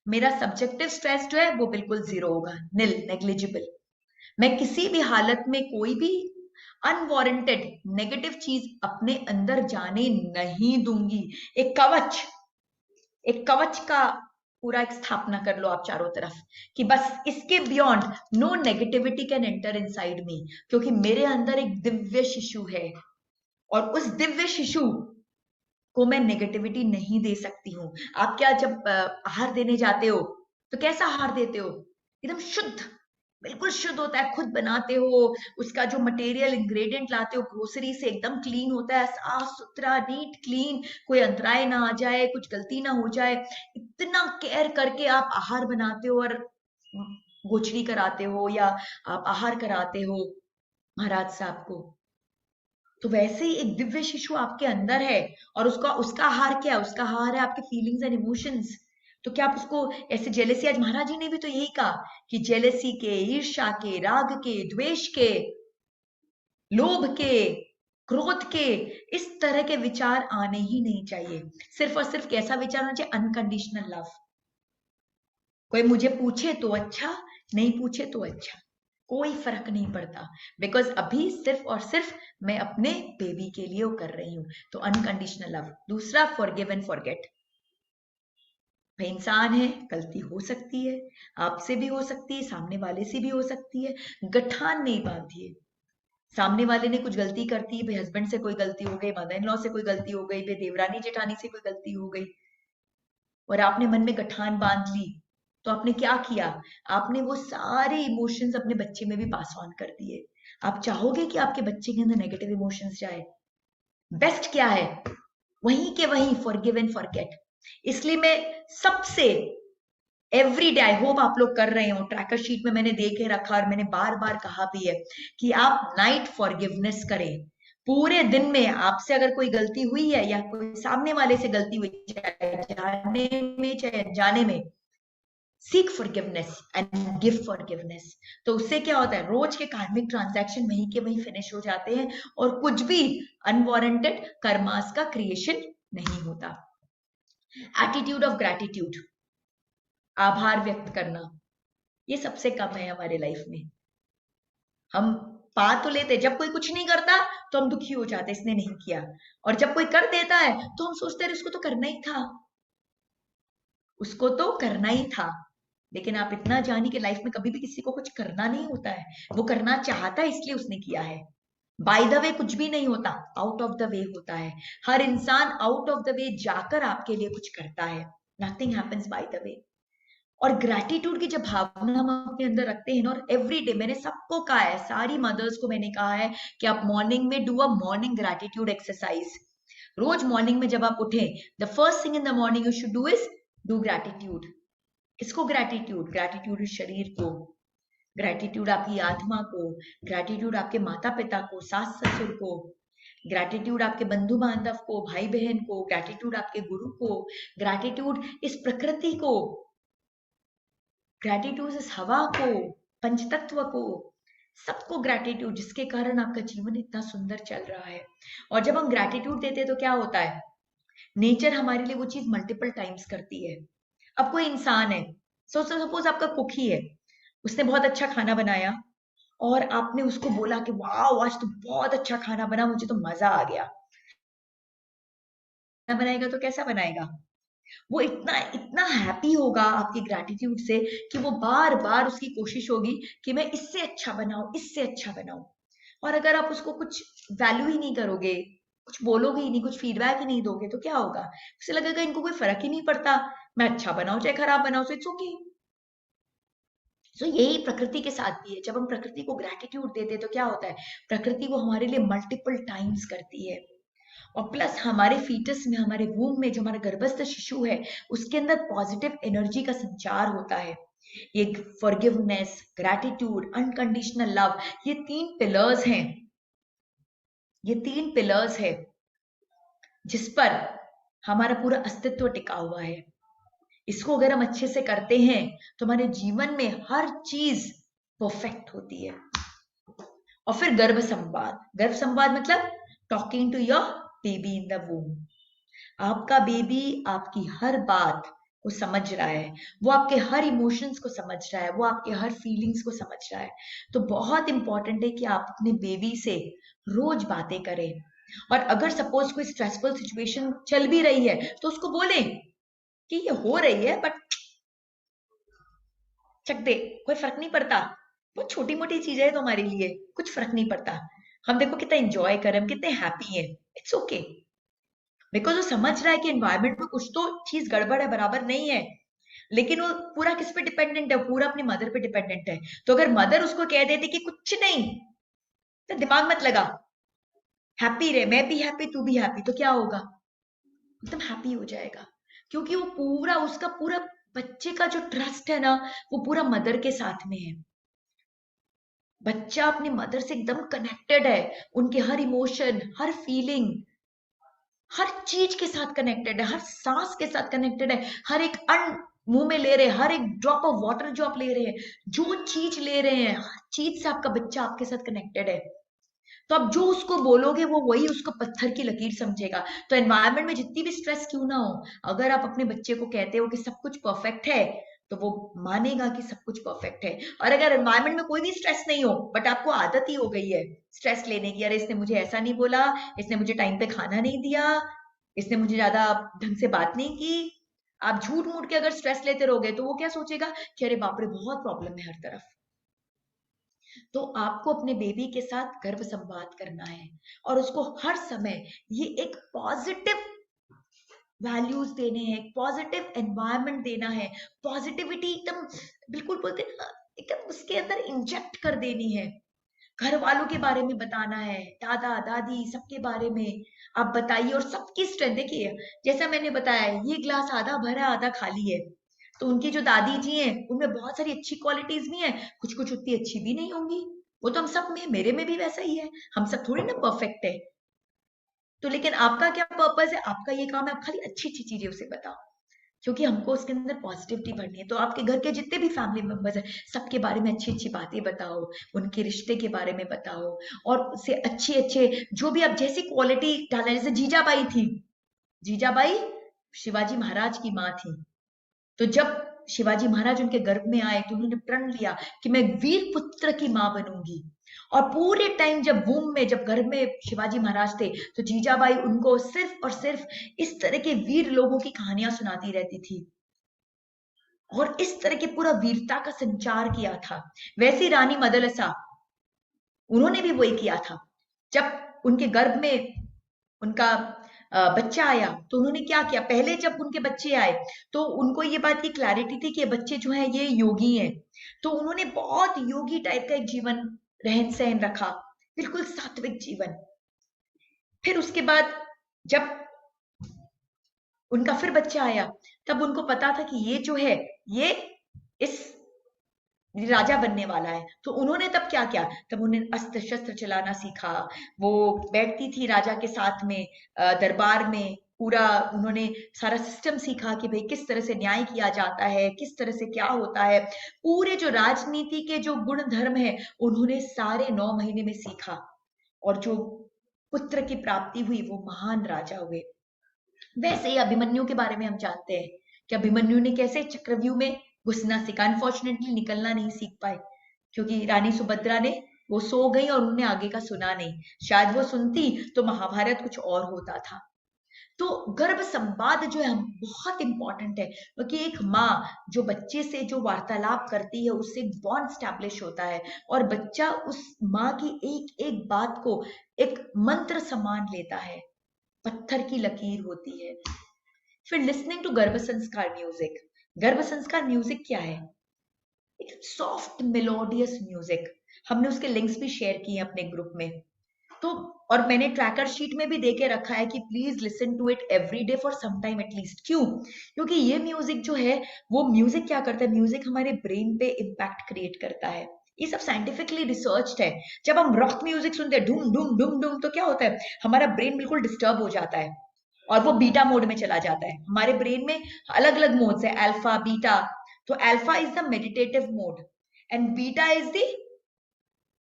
मेरा सब्जेक्टिव स्ट्रेस जो है वो बिल्कुल 0 होगा, निल, नेग्लिजिबल। मैं किसी भी हालत में कोई भी अनवारंटेड नेगेटिव चीज अपने अंदर जाने नहीं दूंगी। एक कवच, एक कवच का पूरा एक स्थापना कर लो आप चारों तरफ, कि बस इसके beyond no negativity can enter inside me, क्योंकि मेरे अंदर एक दिव्य शिशु है, और उस दिव्य शिशु को मैं नेगेटिविटी नहीं दे सकती हूँ। आप क्या जब आहार देने जाते हो तो कैसा आहार देते हो? एकदम शुद्ध, बिल्कुल शुद्ध होता है, खुद बनाते हो, उसका जो मटेरियल इंग्रेडिएंट लाते हो ग्रोसरी से एकदम क्लीन होता है, साफ सुथरा, नीट क्लीन, कोई अंतराय ना आ जाए, कुछ गलती ना हो जाए, इतना केयर करके आप आहार बनाते हो और गोचरी कराते हो या आप आहार कराते हो महाराज साहब को। तो वैसे ही एक दिव्य शिशु आपके अंदर है, और उसका उसका आहार क्या है? उसका आहार है आपके फीलिंग्स एंड इमोशंस। तो क्या आप उसको ऐसे जेलेसी, आज महाराज जी ने भी तो यही कहा कि जेलेसी के, ईर्ष्या के, राग के, द्वेष के, लोभ के, क्रोध के, इस तरह के विचार आने ही नहीं चाहिए। सिर्फ और सिर्फ कैसा विचार होना चाहिए? Unconditional love. कोई मुझे पूछे तो अच्छा, नहीं पूछे तो अच्छा, कोई फर्क नहीं पड़ता, बिकॉज अभी सिर्फ और सिर्फ मैं अपने बेबी के लिए वो कर रही हूं। तो अनकंडीशनल लव। दूसरा, फॉरगिव एंड फॉरगेट। भाई इंसान है, गलती हो सकती है, आपसे भी हो सकती है, सामने वाले से भी हो सकती है। गठान नहीं बांधिए। सामने वाले ने कुछ गलती करती है, भाई हस्बैंड से कोई गलती हो गई, मदर इन लॉ से कोई गलती हो गई, भाई देवरानी जेठानी से कोई गलती हो गई, और आपने मन में गठान बांध ली, तो आपने क्या किया? आपने वो सारे इमोशंस अपने बच्चे में भी पास ऑन कर दिए। आप चाहोगे कि आपके बच्चे के अंदर नेगेटिव इमोशंस जाए? बेस्ट क्या है? वहीं के वहीं फॉरगिव एंड फॉरगेट। इसलिए मैं सबसे एवरी डे, आई होप आप लोग कर रहे हो, ट्रैकर शीट में मैंने दे के रखा और मैंने बार बार कहा भी है कि आप नाइट फॉरगिवनेस करें। पूरे दिन में आपसे अगर कोई गलती हुई है या कोई सामने वाले से गलती हुई, चाहे जाने में चाहे जाने में, seek forgiveness and give forgiveness. तो उससे क्या होता है? रोज के कार्मिक ट्रांजैक्शन वहीं के वहीं फिनिश हो जाते हैं और कुछ भी अनवारंटेड कर्मास का क्रिएशन नहीं होता। एटीट्यूड ऑफ ग्रैटिट्यूड, आभार व्यक्त करना, ये सबसे कम है हमारे लाइफ में। हम पा तो लेते, जब कोई कुछ नहीं करता तो हम दुखी हो जाते, इसने नहीं किया, और जब कोई कर देता है तो हम सोचते हैं उसको तो करना ही था, उसको तो करना ही था। लेकिन आप इतना जानिए कि लाइफ में कभी भी किसी को कुछ करना नहीं होता है, वो करना चाहता है इसलिए उसने किया है। बाय द वे कुछ भी नहीं होता, आउट ऑफ द वे होता है। हर इंसान आउट ऑफ द वे जाकर आपके लिए कुछ करता है। Nothing happens by the way. और ग्रैटिट्यूड की जब भावना हम अपने अंदर रखते हैं ना, और एवरी डे, मैंने सबको कहा है, सारी मदर्स को मैंने कहा है कि आप मॉर्निंग में do a morning gratitude exercise. रोज मॉर्निंग में जब आप उठे, the first thing in the morning you should do is do gratitude. किसको ग्रैटिट्यूड? ग्रैटिट्यूड शरीर को, ग्रैटिट्यूड आपकी आत्मा को, ग्रैटिट्यूड आपके माता पिता को, सास ससुर को, ग्रैटिट्यूड आपके बंधु बांधव को, भाई बहन को, ग्रैटिट्यूड आपके गुरु को, ग्रैटिट्यूड इस प्रकृति को, ग्रैटिट्यूड इस हवा को, पंचतत्व को, सबको ग्रैटिट्यूड, जिसके कारण आपका जीवन इतना सुंदर चल रहा है। और जब हम ग्रैटिट्यूड देते हैं तो क्या होता है? नेचर हमारे लिए वो चीज मल्टीपल टाइम्स करती है। अब कोई इंसान है, सपोज आपका कुक ही है, उसने बहुत अच्छा खाना बनाया और आपने उसको बोला कि वाह आज तो बहुत अच्छा खाना बना, मुझे तो मजा आ गया। खाना बनाएगा तो कैसा बनाएगा? वो इतना इतना हैप्पी होगा आपकी ग्रैटिट्यूड से कि वो बार बार उसकी कोशिश होगी कि मैं इससे अच्छा बनाऊं, इससे अच्छा बनाऊं। और अगर आप उसको कुछ वैल्यू ही नहीं करोगे, कुछ बोलोगे ही नहीं, कुछ फीडबैक ही नहीं दोगे, तो क्या होगा? उसे लगेगा इनको कोई फर्क ही नहीं पड़ता, मैं अच्छा बनाऊं चाहे खराब बनाऊं, सो इट्स ओके। सो यही प्रकृति के साथ भी है। जब हम प्रकृति को ग्रैटिट्यूड देते हैं तो क्या होता है? प्रकृति वो हमारे लिए मल्टीपल टाइम्स करती है। और प्लस हमारे फीटस में, हमारे वूम में जो हमारा गर्भस्थ शिशु है, उसके अंदर पॉजिटिव एनर्जी का संचार होता है। ये फॉरगिवनेस, ग्रैटिट्यूड, अनकंडीशनल लव, ये तीन पिलर्स हैं, ये तीन पिलर्स है जिस पर हमारा पूरा अस्तित्व टिका हुआ है। इसको अगर हम अच्छे से करते हैं तो हमारे जीवन में हर चीज परफेक्ट होती है। और फिर गर्भ संवाद, गर्भ संवाद मतलब talking to your baby in the womb. आपका बेबी आपकी हर बात को समझ रहा है, वो आपके हर इमोशंस को समझ रहा है, वो आपके हर फीलिंग्स को समझ रहा है। तो बहुत इंपॉर्टेंट है कि आप अपने बेबी से रोज बातें करें। और अगर सपोज कोई स्ट्रेसफुल सिचुएशन चल भी रही है तो उसको बोलें कि ये हो रही है बट चक दे, कोई फर्क नहीं पड़ता, बहुत छोटी मोटी चीजें है तुम्हारे लिए, कुछ फर्क नहीं पड़ता। हम देखो कितना एंजॉय कर रहे हैं, हम कितने हैप्पी हैं, इट्स ओके। बिकॉज वो समझ रहा है कि एनवायरमेंट में कुछ तो चीज गड़बड़ है, बराबर नहीं है। लेकिन वो पूरा किस पे डिपेंडेंट है? पूरा अपनी मदर पे डिपेंडेंट है। तो अगर मदर उसको कह देती कि कुछ नहीं, तो दिमाग मत लगा, हैप्पी रहे, मैं भी हैप्पी तू भी हैप्पी, तो क्या होगा? एकदम हैप्पी हो जाएगा। क्योंकि वो पूरा, उसका पूरा बच्चे का जो ट्रस्ट है ना, वो पूरा मदर के साथ में है। बच्चा अपनी मदर से एकदम कनेक्टेड है, उनके हर इमोशन, हर फीलिंग, हर चीज के साथ कनेक्टेड है, हर सांस के साथ कनेक्टेड है, हर एक अन्न मुंह में ले रहे हैं, हर एक ड्रॉप ऑफ वाटर जो आप ले रहे हैं, जो चीज ले रहे हैं, हर चीज से आपका बच्चा आपके साथ कनेक्टेड है। तो आप जो उसको बोलोगे वो वही उसको पत्थर की लकीर समझेगा। तो एनवायरनमेंट में जितनी भी स्ट्रेस क्यों ना हो, अगर आप अपने बच्चे को कहते हो कि सब कुछ परफेक्ट है, तो वो मानेगा कि सब कुछ परफेक्ट है। और अगर एनवायरनमेंट में कोई भी स्ट्रेस नहीं हो, बट आपको आदत ही हो गई है स्ट्रेस लेने की, अरे इसने मुझे ऐसा नहीं बोला, इसने मुझे टाइम पे खाना नहीं दिया, इसने मुझे ज्यादा ढंग से बात नहीं की, आप झूठ मूठ के अगर स्ट्रेस लेते रहोगे तो वो क्या सोचेगा कि अरे बाप रे बहुत प्रॉब्लम है हर तरफ। तो आपको अपने बेबी के साथ गर्भ संवाद करना है और उसको हर समय ये एक पॉजिटिव वैल्यूज देने हैं, पॉजिटिव एनवायरनमेंट देना है, पॉजिटिविटी एकदम बिल्कुल बोलते हैं ना, एकदम उसके अंदर इंजेक्ट कर देनी है। घर वालों के बारे में बताना है, दादा दादी सबके बारे में आप बताइए और सबकी स्ट्रेंथ देखिए। जैसा मैंने बताया ये ग्लास आधा भरा आधा खाली है, तो उनकी जो दादी जी हैं उनमें बहुत सारी अच्छी क्वालिटीज भी हैं, कुछ कुछ उतनी अच्छी भी नहीं होंगी। वो तो हम सब में, मेरे में भी वैसा ही है, हम सब थोड़ी ना परफेक्ट है। तो लेकिन आपका क्या पर्पस है, आपका ये काम है आप खाली अच्छी अच्छी चीजें उसे बताओ, क्योंकि हमको उसके अंदर पॉजिटिविटी भरनी है। तो आपके घर के जितने भी फैमिली मेंबर्स हैं सबके बारे में अच्छी अच्छी बातें बताओ, उनके रिश्ते के बारे में बताओ, और उससे अच्छे अच्छे जो भी आप जैसी क्वालिटी डालना, जैसे जीजाबाई थी, जीजाबाई शिवाजी महाराज की माँ थी। तो जब शिवाजी महाराज उनके गर्भ में आए तो उन्होंने प्रण लिया कि मैं वीर पुत्र की मां बनूंगी। और पूरे टाइम जब वूम में, जब गर्भ में शिवाजी महाराज थे, तो जीजाबाई उनको सिर्फ और सिर्फ इस तरह के वीर लोगों की कहानियां सुनाती रहती थी और इस तरह के पूरा वीरता का संचार किया था। वैसी रानी मदलसा, उन्होंने भी वही किया था। जब उनके गर्भ में उनका बच्चा आया तो उन्होंने क्या किया, पहले जब उनके बच्चे आए तो उनको ये बात की क्लैरिटी थी कि ये बच्चे जो है ये योगी हैं। तो उन्होंने बहुत योगी टाइप का एक जीवन, रहन सहन रखा, बिल्कुल सात्विक जीवन। फिर उसके बाद जब उनका फिर बच्चा आया, तब उनको पता था कि ये जो है ये इस राजा बनने वाला है। तो उन्होंने तब क्या किया, तब उन्होंने अस्त्र शस्त्र चलाना सीखा। वो बैठती थी राजा के साथ में दरबार में, पूरा उन्होंने सारा सिस्टम सीखा कि भाई किस तरह से न्याय किया जाता है, किस तरह से क्या होता है, पूरे जो राजनीति के जो गुण धर्म है उन्होंने सारे 9 महीने में सीखा। और जो पुत्र की प्राप्ति हुई वो महान राजा हुए। वैसे ही अभिमन्यु के बारे में हम जानते हैं कि अभिमन्यु ने कैसे चक्रव्यूह में घुसना सीखा। अनफॉर्चुनेटली निकलना नहीं सीख पाए, क्योंकि रानी सुभद्रा ने, वो सो गई और उन्होंने आगे का सुना नहीं। शायद वो सुनती तो महाभारत कुछ और होता था। तो गर्भ संवाद जो है बहुत इंपॉर्टेंट है, क्योंकि एक माँ जो बच्चे से जो वार्तालाप करती है उससे एक बॉन्ड स्टैब्लिश होता है, और बच्चा उस माँ की एक एक बात को एक मंत्र समान लेता है, पत्थर की लकीर होती है। फिर लिसनिंग टू गर्भ संस्कार म्यूजिक। गर्भ संस्कार म्यूजिक क्या है, एक सॉफ्ट मेलोडियस म्यूजिक। हमने उसके लिंक्स भी शेयर किए अपने ग्रुप में। तो और मैंने ट्रैकर शीट में भी देके रखा है कि please listen to it every day for some time at least. क्यों, क्योंकि ये म्यूजिक जो है, वो म्यूजिक क्या करता है, म्यूजिक हमारे ब्रेन पे इम्पैक्ट क्रिएट करता है। ये सब साइंटिफिकली रिसर्च्ड है। जब हम रॉक म्यूजिक सुनते हैं डूम डूम डूम डूम, तो क्या होता है, हमारा ब्रेन बिल्कुल डिस्टर्ब हो जाता है और वो बीटा मोड में चला जाता है। हमारे ब्रेन में अलग अलग मोड्स है, अल्फा बीटा। तो alpha is the meditative mode and beta is the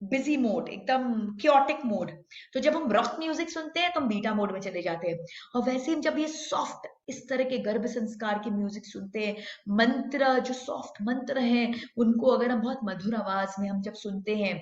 busy mode, एकदम क्योटिक मोड। तो जब हम रॉक म्यूजिक सुनते हैं तो हम बीटा मोड में चले जाते हैं। और वैसे ही जब ये सॉफ्ट इस तरह के गर्भ संस्कार के म्यूजिक सुनते हैं, मंत्र जो सॉफ्ट मंत्र हैं उनको अगर हम बहुत मधुर आवाज में हम जब सुनते हैं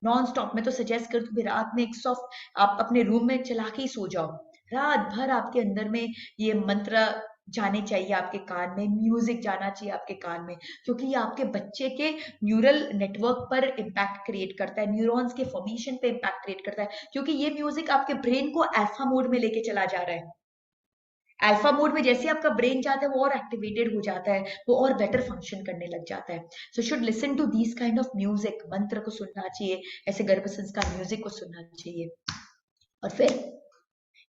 नॉन स्टॉप, में तो सजेस्ट करती हूँ रात में एक सॉफ्ट आप अपने रूम में चला के ही सो जाओ। रात भर आपके अंदर में ये मंत्र जाने चाहिए, आपके कान में म्यूजिक जाना चाहिए आपके कान में, क्योंकि ये आपके बच्चे के न्यूरल नेटवर्क पर इम्पैक्ट क्रिएट करता है, न्यूरॉन्स के फॉर्मेशन पे इम्पैक्ट क्रिएट करता है, क्योंकि ये म्यूजिक आपके ब्रेन को अल्फा मोड में लेके चला जा रहा है। अल्फा मोड में जैसे आपका ब्रेन जाता है वो और एक्टिवेटेड हो जाता है, वो और बेटर फंक्शन करने लग जाता है। So should listen to these kind of music, मंत्र को सुनना चाहिए, ऐसे गर्भ संस्कार म्यूजिक को सुनना चाहिए। और फिर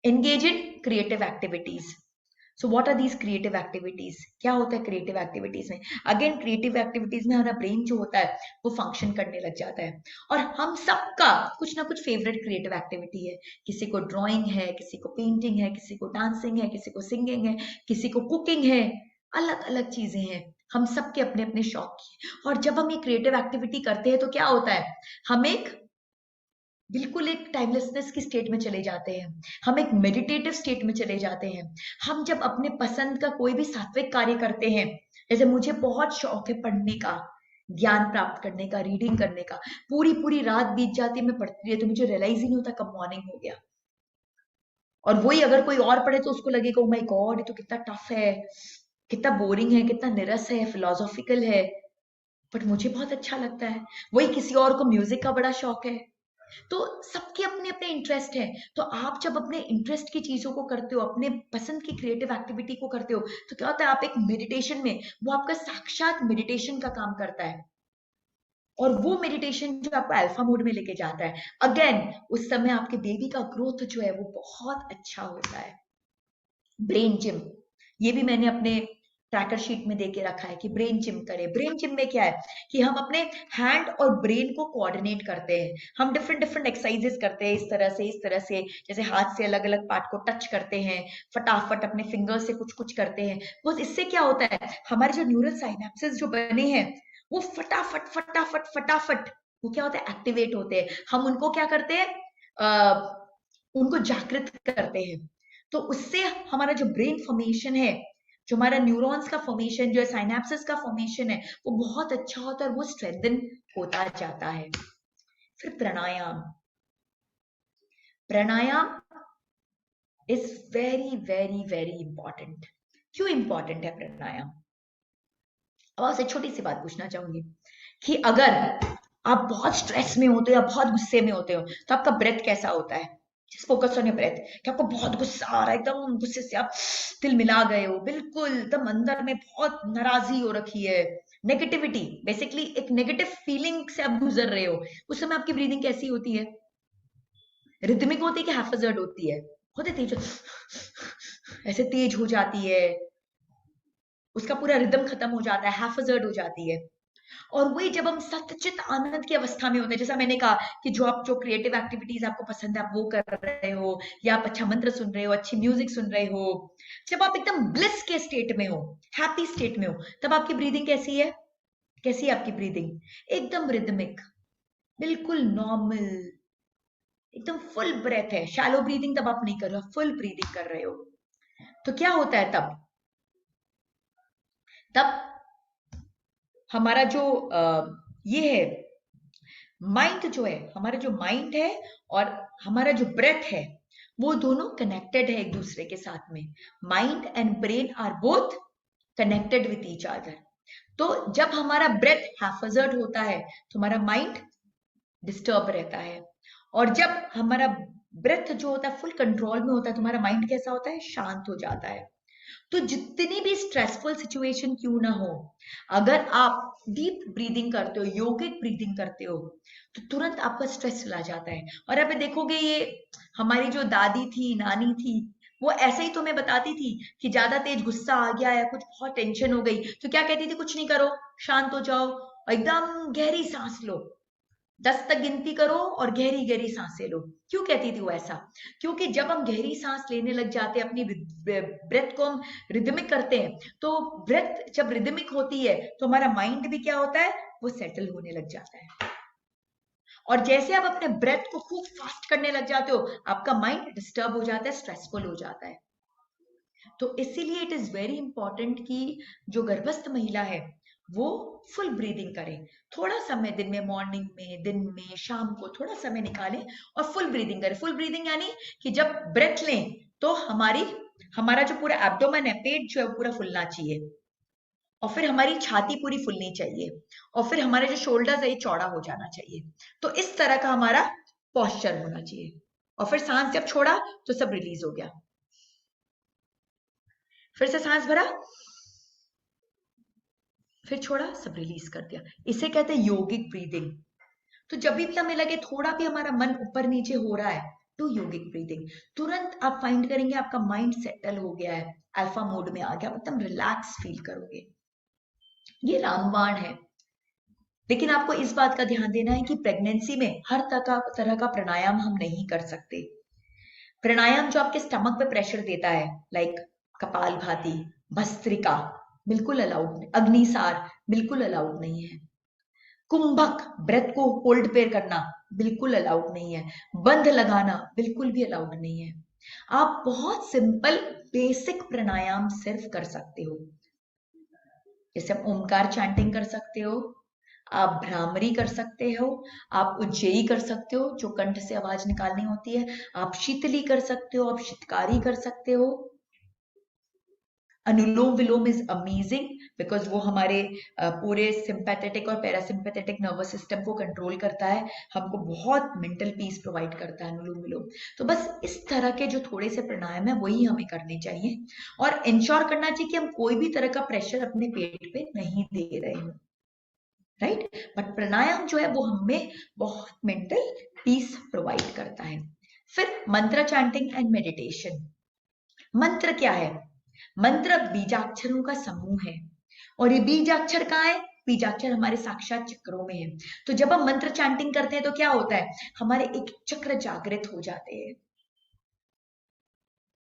engage in creative activities. So what are these creative activities, क्या होता है क्रिएटिव एक्टिविटीज में, अगेन क्रिएटिव एक्टिविटीज में हमारा ब्रेन जो होता है वो फंक्शन करने लग जाता है। और हम सबका कुछ ना कुछ फेवरेट क्रिएटिव एक्टिविटी है, किसी को ड्राइंग है, किसी को पेंटिंग है, किसी को डांसिंग है, किसी को सिंगिंग है, किसी को कुकिंग है, अलग अलग चीजें हैं, हम सबके अपने अपने शौक की। और जब हम ये क्रिएटिव एक्टिविटी करते हैं तो क्या होता है, हम एक बिल्कुल एक टाइमलेसनेस की स्टेट में चले जाते हैं, हम एक मेडिटेटिव स्टेट में चले जाते हैं। हम जब अपने पसंद का कोई भी सात्विक कार्य करते हैं, जैसे मुझे बहुत शौक है पढ़ने का, ज्ञान प्राप्त करने का, रीडिंग करने का, पूरी पूरी रात बीत जाती है मैं पढ़ती रही तो मुझे रियलाइज ही नहीं होता कब मॉर्निंग हो गया। और वही अगर कोई और पढ़े तो उसको लगेगा ओ माय गॉड ये तो कितना टफ है, कितना बोरिंग है, कितना निरस है, फिलोसॉफिकल है, बट मुझे बहुत अच्छा लगता है। वही किसी और को म्यूजिक का बड़ा शौक है। तो सबके अपने अपने इंटरेस्ट है। तो आप जब अपने इंटरेस्ट की चीजों को करते हो, अपने पसंद की क्रिएटिव एक्टिविटी को करते हो, तो क्या होता है, आप एक मेडिटेशन में, वो आपका साक्षात मेडिटेशन का काम करता है। और वो मेडिटेशन जो आपको अल्फा मोड में लेके जाता है, अगेन उस समय आपके बेबी का ग्रोथ जो है वो बहुत अच्छा होता है। ब्रेन जिम, ये भी मैंने अपने ट्रैकर शीट में देके रखा है कि ब्रेन जिम करें। ब्रेन जिम में क्या है कि हम अपने हैंड और ब्रेन को कोऑर्डिनेट करते हैं। हम डिफरेंट डिफरेंट एक्सरसाइजेस करते हैं, इस तरह से, जैसे हाथ से अलग अलग पार्ट को टच करते हैं, फटाफट अपने फिंगर से कुछ कुछ करते हैं। बस इससे क्या होता है, हमारे जो न्यूरल साइनेप्सेस जो बने हैं वो फटाफट फटाफट फटाफट वो क्या होता है, एक्टिवेट होते हैं। हम उनको क्या करते हैं, उनको जागृत करते हैं। तो उससे हमारा जो ब्रेन फॉर्मेशन है, जो हमारा न्यूरॉन्स का फॉर्मेशन, जो साइनेप्सिस का फॉर्मेशन है, वो बहुत अच्छा होता है और वो स्ट्रेंथन होता जाता है। फिर pranayama, pranayama is very very very important. क्यों इंपॉर्टेंट है प्राणायाम? अब आपसे छोटी सी बात पूछना चाहूंगी कि अगर आप बहुत स्ट्रेस में होते हो या बहुत गुस्से में होते हो, तो आपका ब्रेथ कैसा होता है? Just focus on your breath. कि आपको बहुत गुस्सा आ रहा है, एकदम गुस्से से आप दिल मिला गए हो, बिल्कुल एकदम अंदर में बहुत नाराजगी हो रखी है, नेगेटिविटी, बेसिकली एक नेगेटिव फीलिंग से आप गुजर रहे हो, उस समय आपकी ब्रीदिंग कैसी होती है? रिदमिक होती है कि हैफजर्ड होती है? बहुत तेज, ऐसे तेज हो जाती है, उसका पूरा रिदम खत्म हो जाता है, हैफजर्ड हो जाती है। और वही जब हम सतचित आनंद की अवस्था में होते हैं, जैसा मैंने कहा कि जो क्रिएटिव एक्टिविटीज आपको पसंद है आप वो कर रहे हो, या आप अच्छा मंत्र सुन रहे हो, अच्छी म्यूजिक सुन रहे हो, जब आप एकदम ब्लिस के स्टेट में हो, हैप्पी स्टेट में हो, तब आपकी ब्रीदिंग कैसी है? कैसी है आपकी ब्रीदिंग? एकदम रिदमिक, बिल्कुल नॉर्मल, एकदम फुल ब्रेथ है। शैलो ब्रीदिंग तब आप नहीं कर रहे हो, फुल ब्रीदिंग कर रहे हो। तो क्या होता है तब? तब हमारा जो ये है, माइंड जो है, हमारा जो माइंड है और हमारा जो ब्रेथ है, वो दोनों कनेक्टेड है एक दूसरे के साथ में। Mind and brain are both connected with each other. तो जब हमारा ब्रेथ हैफजर्ड होता है तो हमारा माइंड डिस्टर्ब रहता है, और जब हमारा ब्रेथ जो होता है फुल कंट्रोल में होता है तो हमारा माइंड कैसा होता है? शांत हो जाता है। तो जितनी भी स्ट्रेसफुल सिचुएशन क्यों ना हो, अगर आप डीप ब्रीदिंग करते हो, योगिक ब्रीदिंग करते हो, तो तुरंत आपका स्ट्रेस चला जाता है। और आप देखोगे, ये हमारी जो दादी थी, नानी थी, वो ऐसे ही तुम्हें बताती थी कि ज्यादा तेज गुस्सा आ गया या कुछ बहुत टेंशन हो गई तो क्या कहती थी? कुछ नहीं करो, शांत हो जाओ, एकदम गहरी सांस लो, 10 तक गिनती करो और गहरी गहरी सांसें लो। क्यों कहती थी वो ऐसा? क्योंकि जब हम गहरी सांस लेने लग जाते हैं, अपनी ब्रेथ को हम रिदमिक करते हैं, तो ब्रेथ जब रिदमिक होती है तो हमारा माइंड भी क्या होता है? वो सेटल होने लग जाता है। और जैसे आप अपने ब्रेथ को खूब फास्ट करने लग जाते हो, आपका माइंड डिस्टर्ब हो जाता है, स्ट्रेसफुल हो जाता है। तो इसीलिए इट इज वेरी इंपॉर्टेंट कि जो गर्भस्थ महिला है वो फुल ब्रीदिंग करें। थोड़ा समय दिन में, मॉर्निंग में, दिन में, शाम को थोड़ा समय निकालें और फुल ब्रीदिंग करें। फुल ब्रीदिंग यानी कि जब ब्रेथ लें तो हमारा जो पूरा एब्डोमेन है, पेट जो है पूरा फुलना चाहिए, और फिर हमारी छाती पूरी फुलनी चाहिए, और फिर हमारे जो शोल्डर्स है ये चौड़ा हो जाना चाहिए। तो इस तरह का हमारा पॉस्चर होना चाहिए। और फिर सांस जब छोड़ा तो सब रिलीज हो गया। फिर से सांस भरा, फिर छोड़ा, सब रिलीज कर दिया। इसे कहते हैं योगिक ब्रीदिंग। तो जब भी हमें लगे थोड़ा भी हमारा मन ऊपर नीचे हो रहा है, तो योगिक ब्रीदिंग, तुरंत आप फाइंड करेंगे आपका माइंड सेटल हो गया है, अल्फा मोड में आ गया, एकदम रिलैक्स फील करोगे। ये रामबाण है। लेकिन आपको इस बात का ध्यान देना है कि प्रेगनेंसी में हर तरह का प्राणायाम हम नहीं कर सकते। प्राणायाम जो आपके स्टमक पे प्रेशर देता है, लाइक कपालभाति, भस्त्रिका, बिल्कुल अलाउड नहीं। अग्निसार बिल्कुल अलाउड नहीं है। कुंभक, ब्रेथ को होल्ड पे करना, बिल्कुल अलाउड नहीं है। बंध लगाना बिल्कुल भी अलाउड नहीं है। आप बहुत सिंपल बेसिक प्राणायाम सिर्फ कर सकते हो। जैसे आप ओमकार चैंटिंग कर सकते हो, आप भ्रामरी कर सकते हो, आप उज्जयी कर सकते हो जो कंठ से आवाज निकालनी होती है, आप शीतली कर सकते हो, आप शीतकारी कर सकते हो, अनुलोम विलोम इज अमेजिंग बिकॉज वो हमारे पूरे सिंपैथेटिक और पैरासिम्पैथेटिक नर्वस सिस्टम को कंट्रोल करता है, हमको बहुत मेंटल पीस प्रोवाइड करता है अनुलोम विलोम। तो बस इस तरह के जो थोड़े से प्राणायाम है वही हमें करने चाहिए और इंश्योर करना चाहिए कि हम कोई भी तरह का प्रेशर अपने पेट पे नहीं दे रहे हो, राइट। बट प्राणायाम जो है वो हमें बहुत मेंटल पीस प्रोवाइड करता है। फिर मंत्र चैंटिंग एंड मेडिटेशन। मंत्र क्या है? मंत्र बीजाक्षरों का समूह है और ये बीजाक्षर कहाँ है? बीजाक्षर हमारे साक्षात चक्रों में है। तो जब हम मंत्र चैंटिंग करते हैं तो क्या होता है? हमारे एक चक्र जागृत हो जाते हैं,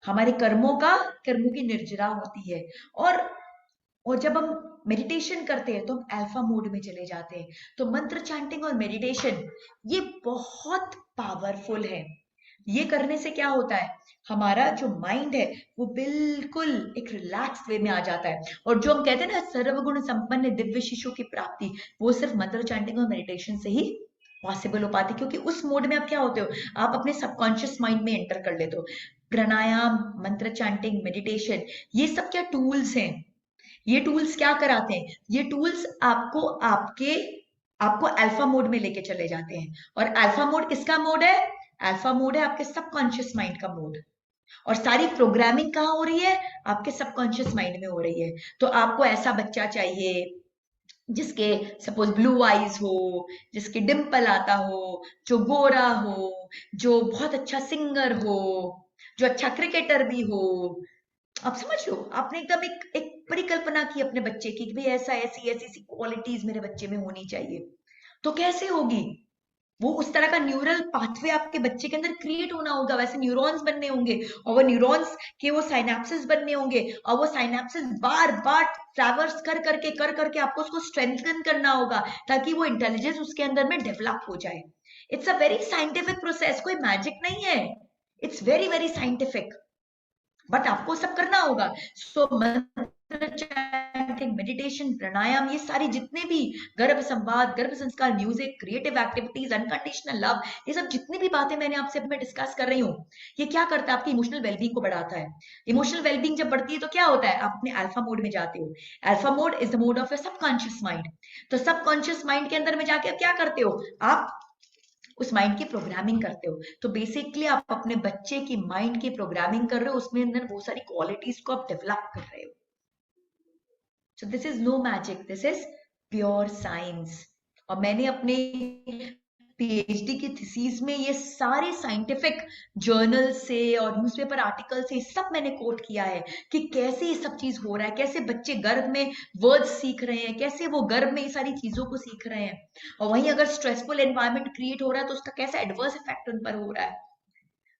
हमारे कर्मों की निर्जरा होती है। और जब हम मेडिटेशन करते हैं तो हम अल्फा मोड में चले जाते हैं। तो मंत्र चैंटिंग और मेडिटेशन ये बहुत पावरफुल है। ये करने से क्या होता है? हमारा जो माइंड है वो बिल्कुल एक रिलैक्स वे में आ जाता है। और जो हम कहते हैं ना सर्वगुण संपन्न दिव्य शिशु की प्राप्ति, वो सिर्फ मंत्र चैंटिंग और मेडिटेशन से ही पॉसिबल हो पाती है। क्योंकि उस मोड में आप क्या होते हो? आप अपने सबकॉन्शियस माइंड में एंटर कर लेते हो। प्राणायाम, मंत्र चैंटिंग, मेडिटेशन, ये सब क्या टूल्स हैं। ये टूल्स क्या कराते हैं? ये टूल्स आपको अल्फा मोड में लेके चले जाते हैं। और अल्फा मोड किसका मोड है? अल्फा मोड है आपके सबकॉन्शियस माइंड का मोड। और सारी प्रोग्रामिंग कहाँ हो रही है? आपके सबकॉन्शियस माइंड में हो रही है। तो आपको ऐसा बच्चा चाहिए जिसके सपोज ब्लू आईज हो, जिसके डिम्पल आता हो, जो गोरा हो, जो बहुत अच्छा सिंगर हो, जो अच्छा क्रिकेटर भी हो। आप समझ लो, आपने एकदम एक परिकल्पना की अपने बच्चे की कि भाई ऐसा ऐसी ऐसी ऐसी क्वालिटीज मेरे बच्चे में होनी चाहिए। तो कैसे होगी? वो उस तरह का न्यूरल पाथवे आपके बच्चे के अंदर क्रिएट होना होगा, वैसे न्यूरॉन्स बनने होंगे और वो न्यूरॉन्स के वो साइनेप्सेस बनने होंगे और वो साइनेप्सेस बार बार ट्रैवर्स कर करके आपको उसको स्ट्रेंथन करना होगा ताकि वो इंटेलिजेंस उसके अंदर में डेवलप हो जाए। It's a very scientific process, कोई मैजिक नहीं है। It's very very scientific, but आपको सब करना होगा। सो मंत्र चैंटिंग, मेडिटेशन, प्राणायाम, ये सारी जितने भी गर्भ संवाद, गर्भ संस्कार, music, creative activities, unconditional love, ये सब जितनी भी बातें मैंने आपसे अब मैं डिस्कस कर रही हूँ, ये क्या करता है? आपकी इमोशनल वेलबींग को बढ़ाता है। इमोशनल वेलबींग जब बढ़ती है तो क्या होता है? आप अपने अल्फा मोड में जाते हो। Alpha mode is the mode of your subconscious mind. तो सबकॉन्शियस माइंड के अंदर में जाके आप क्या करते हो? आप उस माइंड की प्रोग्रामिंग करते हो। तो बेसिकली आप अपने बच्चे की माइंड की प्रोग्रामिंग कर रहे हो, उसमें अंदर बहुत सारी क्वालिटीज को आप डेवलप कर रहे हो। So this is no magic, this is pure science. और मैंने अपने पीएचडी की थीसिस में ये सारे साइंटिफिक जर्नल से और न्यूज़पेपर आर्टिकल से सब मैंने कोट किया है कि कैसे ये सब चीज हो रहा है, कैसे बच्चे गर्भ में वर्ड्स सीख रहे हैं, कैसे वो गर्भ में ये सारी चीजों को सीख रहे हैं। और वहीं अगर स्ट्रेसफुल एनवायरनमेंट क्रिएट हो रहा है तो उसका कैसा एडवर्स इफेक्ट उन पर हो रहा है।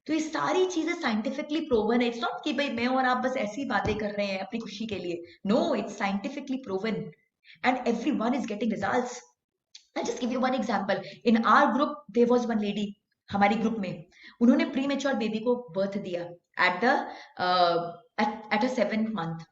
तो ये सारी चीजें साइंटिफिकली प्रूवन है। इट्स नॉट कि भाई मैं और आप बस ऐसी बातें कर रहे हैं अपनी खुशी के लिए। No, it's scientifically proven and everyone is getting results. I'll just give you one example. In our group, there was one lady, हमारी ग्रुप में, उन्होंने प्री मेच्योर बेबी को बर्थ दिया at the at a 7th month.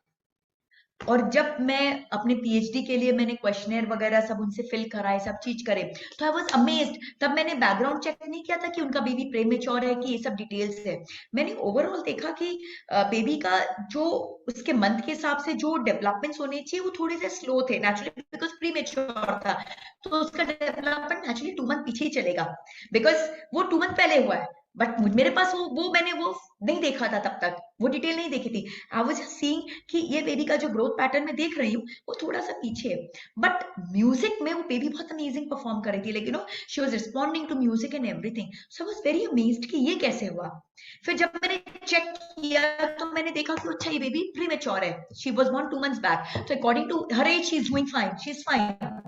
और जब मैं अपने PhD के लिए मैंने क्वेश्चनर वगैरह सब उनसे फिल कराए, सब चीज करे, तो आई वाज अमेज्ड। तब मैंने बैकग्राउंड चेक नहीं किया था कि उनका बेबी प्रीमेच्योर है कि ये सब डिटेल्स है। मैंने ओवरऑल देखा कि बेबी का जो उसके मंथ के हिसाब से जो डेवलपमेंट्स होने चाहिए वो थोड़े से स्लो थे नेचुरली, बिकॉज प्रीमेच्योर था। तो उसका डेवलपमेंट नेचुरली 2 मंथ पीछे ही चलेगा, बिकॉज वो 2 मंथ पहले हुआ है। बट मेरे पास वो मैंने वो नहीं देखा था, तब तक वो डिटेल नहीं देखी थी। आई वाज सीइंग कि ये बेबी का जो ग्रोथ पैटर्न मैं देख रही हूँ वो थोड़ा सा पीछे है। बट म्यूजिक में वो बेबी बहुत अमेजिंग परफॉर्म कर रही थी, लेकिन she was responding to music and everything. So I was very amazed कि ये कैसे हुआ। फिर जब मैंने चेक किया तो मैंने देखा कि अच्छा ये बेबी प्री मेच्योर है, she was born 2 months back, तो according to her age she is doing fine, she is fine.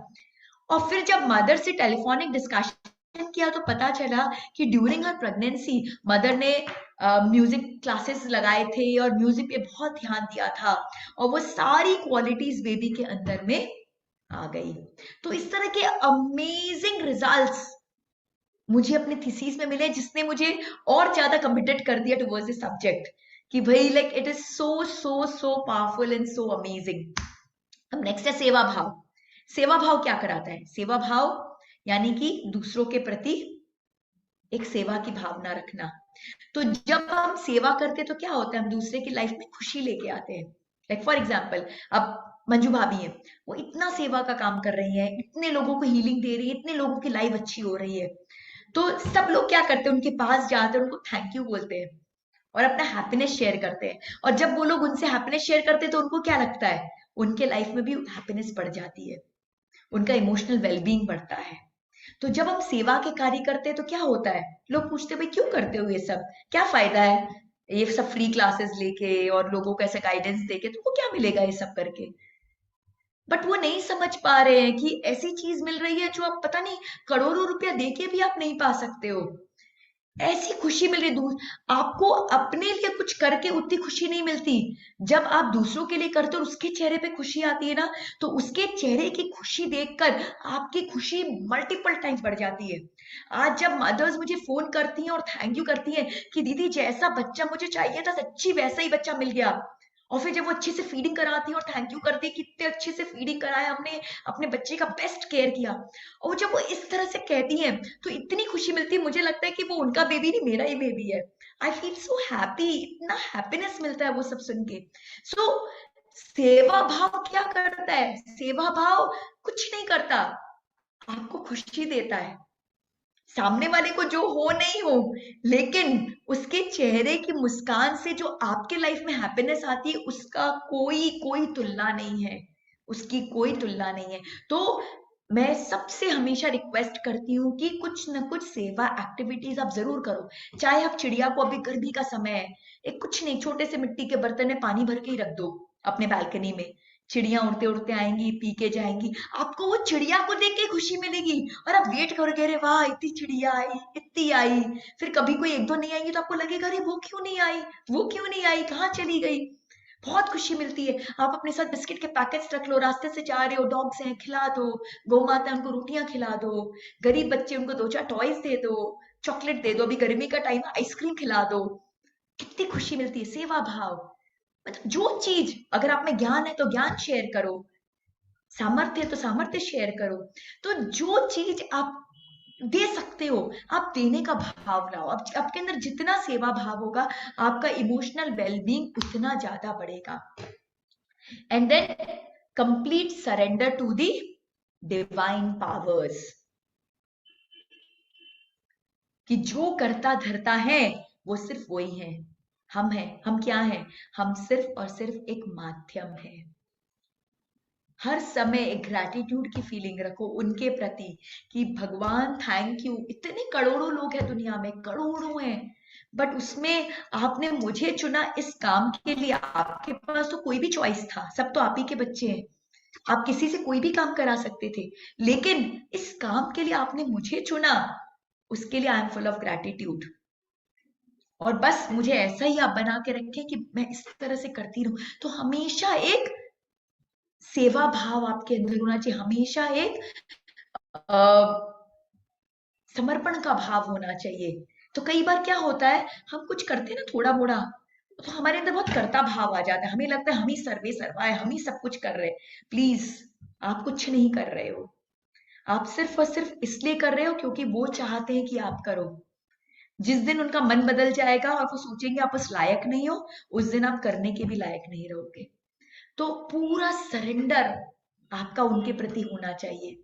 और फिर जब मदर से टेलीफोनिक डिस्कशन किया तो पता चला कि ड्यूरिंग हर प्रेगनेंसी मदर ने म्यूजिक क्लासेस लगाए थे और म्यूजिक पे बहुत ध्यान दिया था और वो सारी क्वालिटीज बेबी के अंदर में आ गई। तो इस तरह के अमेजिंग रिजल्ट्स मुझे अपने थीसिस में मिले, जिसने मुझे और ज्यादा कमिटेड कर दिया टुवर्ड्स दिस सब्जेक्ट कि भाई like it is so so so powerful and so amazing. अब नेक्स्ट है सेवा भाव। सेवा भाव क्या कराता है? सेवा भाव यानी कि दूसरों के प्रति एक सेवा की भावना रखना। तो जब हम सेवा करते हैं तो क्या होता है? हम दूसरे की लाइफ में खुशी लेके आते हैं। लाइक फॉर एग्जाम्पल, अब मंजू भाभी है, वो इतना सेवा का काम कर रही है, इतने लोगों को हीलिंग दे रही है, इतने लोगों की लाइफ अच्छी हो रही है, तो सब लोग क्या करते हैं, उनके पास जाते हैं, उनको थैंक यू बोलते हैं और अपना हैप्पीनेस शेयर करते हैं। और जब वो लोग उनसे हैप्पीनेस शेयर करते हैं तो उनको क्या लगता है, उनके लाइफ में भी हैप्पीनेस बढ़ जाती है, उनका इमोशनल वेलबींग बढ़ता है। तो जब हम सेवा के कार्य करते हैं तो क्या होता है, लोग पूछते हैं भाई क्यों करते हो ये सब, क्या फायदा है ये सब फ्री क्लासेस लेके और लोगों को ऐसे गाइडेंस देके, तुमको क्या मिलेगा ये सब करके। बट वो नहीं समझ पा रहे हैं कि ऐसी चीज मिल रही है जो आप पता नहीं करोड़ों रुपया देके भी आप नहीं पा सकते हो। ऐसी खुशी मिल रही दूर, आपको अपने लिए कुछ करके उतनी खुशी नहीं मिलती। जब आप दूसरों के लिए करते हो और उसके चेहरे पे खुशी आती है ना, तो उसके चेहरे की खुशी देखकर आपकी खुशी मल्टीपल टाइम्स बढ़ जाती है। आज जब मदर्स मुझे फोन करती हैं और थैंक यू करती हैं कि दीदी जैसा बच्चा मुझे चाहिए था सच्ची वैसा ही बच्चा मिल गया, और फिर जब वो अच्छे से फीडिंग कराती है और थैंक यू करती है कितने अच्छे से फीडिंग कराया हमने, अपने बच्चे का बेस्ट केयर किया, और जब वो इस तरह से कहती हैं तो इतनी खुशी मिलती है, मुझे लगता है कि वो उनका बेबी नहीं मेरा ही बेबी है। आई फील सो हैप्पी, इतना हैप्पीनेस मिलता है वो सब सुन के। सो सेवा भाव क्या करता है, सेवा भाव कुछ नहीं करता, आपको खुशी देता है, सामने वाले को जो हो नहीं हो, लेकिन उसके चेहरे की मुस्कान से जो आपके लाइफ में हैप्पीनेस आती है उसका कोई कोई तुलना नहीं है, उसकी कोई तुलना नहीं है। तो मैं सबसे हमेशा रिक्वेस्ट करती हूँ कि कुछ न कुछ सेवा एक्टिविटीज आप जरूर करो। चाहे आप चिड़िया को, अभी गर्मी का समय है, एक कुछ नहीं छोटे से मिट्टी के बर्तन में पानी भर के ही रख दो अपने बालकनी में, चिड़िया उड़ते उड़ते आएंगी पी के जाएंगी, आपको वो चिड़िया को देख के खुशी मिलेगी। और आप वेट करोगे अरे वाह इतनी चिड़िया आई इतनी आई, फिर कभी कोई एक दो नहीं आएंगी तो आपको लगेगा अरे वो क्यों नहीं आई, वो क्यों नहीं आई, कहाँ चली गई। बहुत खुशी मिलती है। आप अपने साथ बिस्किट के पैकेट्स रख लो, रास्ते से जा रहे हो, डॉग्स हैं खिला दो, गौ माता है उनको रोटियां खिला दो, गरीब बच्चे उनको दो चार टॉयज दे दो, चॉकलेट दे दो, अभी गर्मी का टाइम आइसक्रीम खिला दो, कितनी खुशी मिलती है। सेवा भाव मतलब जो चीज, अगर आप में ज्ञान है तो ज्ञान शेयर करो, सामर्थ्य है तो सामर्थ्य शेयर करो। तो जो चीज आप दे सकते हो, आप देने का भाव लाओ। आपके अंदर जितना सेवा भाव होगा, आपका इमोशनल वेलबींग उतना ज्यादा बढ़ेगा। And then complete surrender to the divine powers, कि जो करता धरता है वो सिर्फ वही है, हम हैं। हम क्या हैं, हम सिर्फ और सिर्फ एक माध्यम है। हर समय एक ग्रैटिट्यूड की फीलिंग रखो उनके प्रति कि भगवान थैंक यू, इतने करोड़ों लोग हैं दुनिया में, करोड़ों हैं, बट उसमें आपने मुझे चुना इस काम के लिए। आपके पास तो कोई भी चॉइस था, सब तो आप ही के बच्चे हैं, आप किसी से कोई भी काम करा सकते थे, लेकिन इस काम के लिए आपने मुझे चुना, उसके लिए I am full of gratitude. और बस मुझे ऐसा ही आप बना के रखें कि मैं इस तरह से करती रहूं। तो हमेशा एक सेवा भाव आपके अंदर होना चाहिए, हमेशा एक समर्पण का भाव होना चाहिए। तो कई बार क्या होता है, हम कुछ करते हैं ना थोड़ा मोड़ा, तो हमारे अंदर बहुत कर्ता भाव आ जाता है, हमें लगता है हम ही सर्वे सर्वा है, हम ही सब कुछ कर रहे हैं। प्लीज, आप कुछ नहीं कर रहे हो, आप सिर्फ और सिर्फ इसलिए कर रहे हो क्योंकि वो चाहते हैं कि आप करो। जिस दिन उनका मन बदल जाएगा और वो सोचेंगे आप उस लायक नहीं हो, उस दिन आप करने के भी लायक नहीं रहोगे। तो पूरा सरेंडर आपका उनके प्रति होना चाहिए,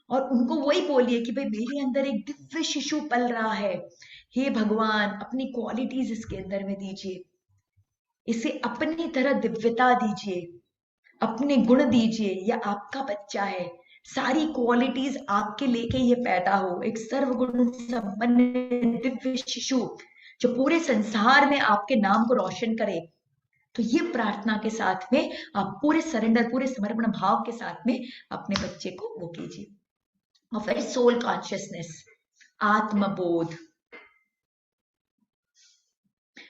और उनको वही बोलिए कि भाई मेरे अंदर एक दिव्य शिशु पल रहा है, हे भगवान अपनी क्वालिटीज इसके अंदर में दीजिए, इसे अपनी तरह दिव्यता दीजिए, अपने गुण दीजिए, या आपका बच्चा है, सारी क्वालिटीज आपके लेके ये पैदा हो, एक सर्वगुण संपन्न दिव्य शिशु जो पूरे संसार में आपके नाम को रोशन करे। तो ये प्रार्थना के साथ में आप पूरे सरेंडर, पूरे समर्पण भाव के साथ में अपने बच्चे को वो कीजिए। और फिर सोल कॉन्शियसनेस, आत्मबोध।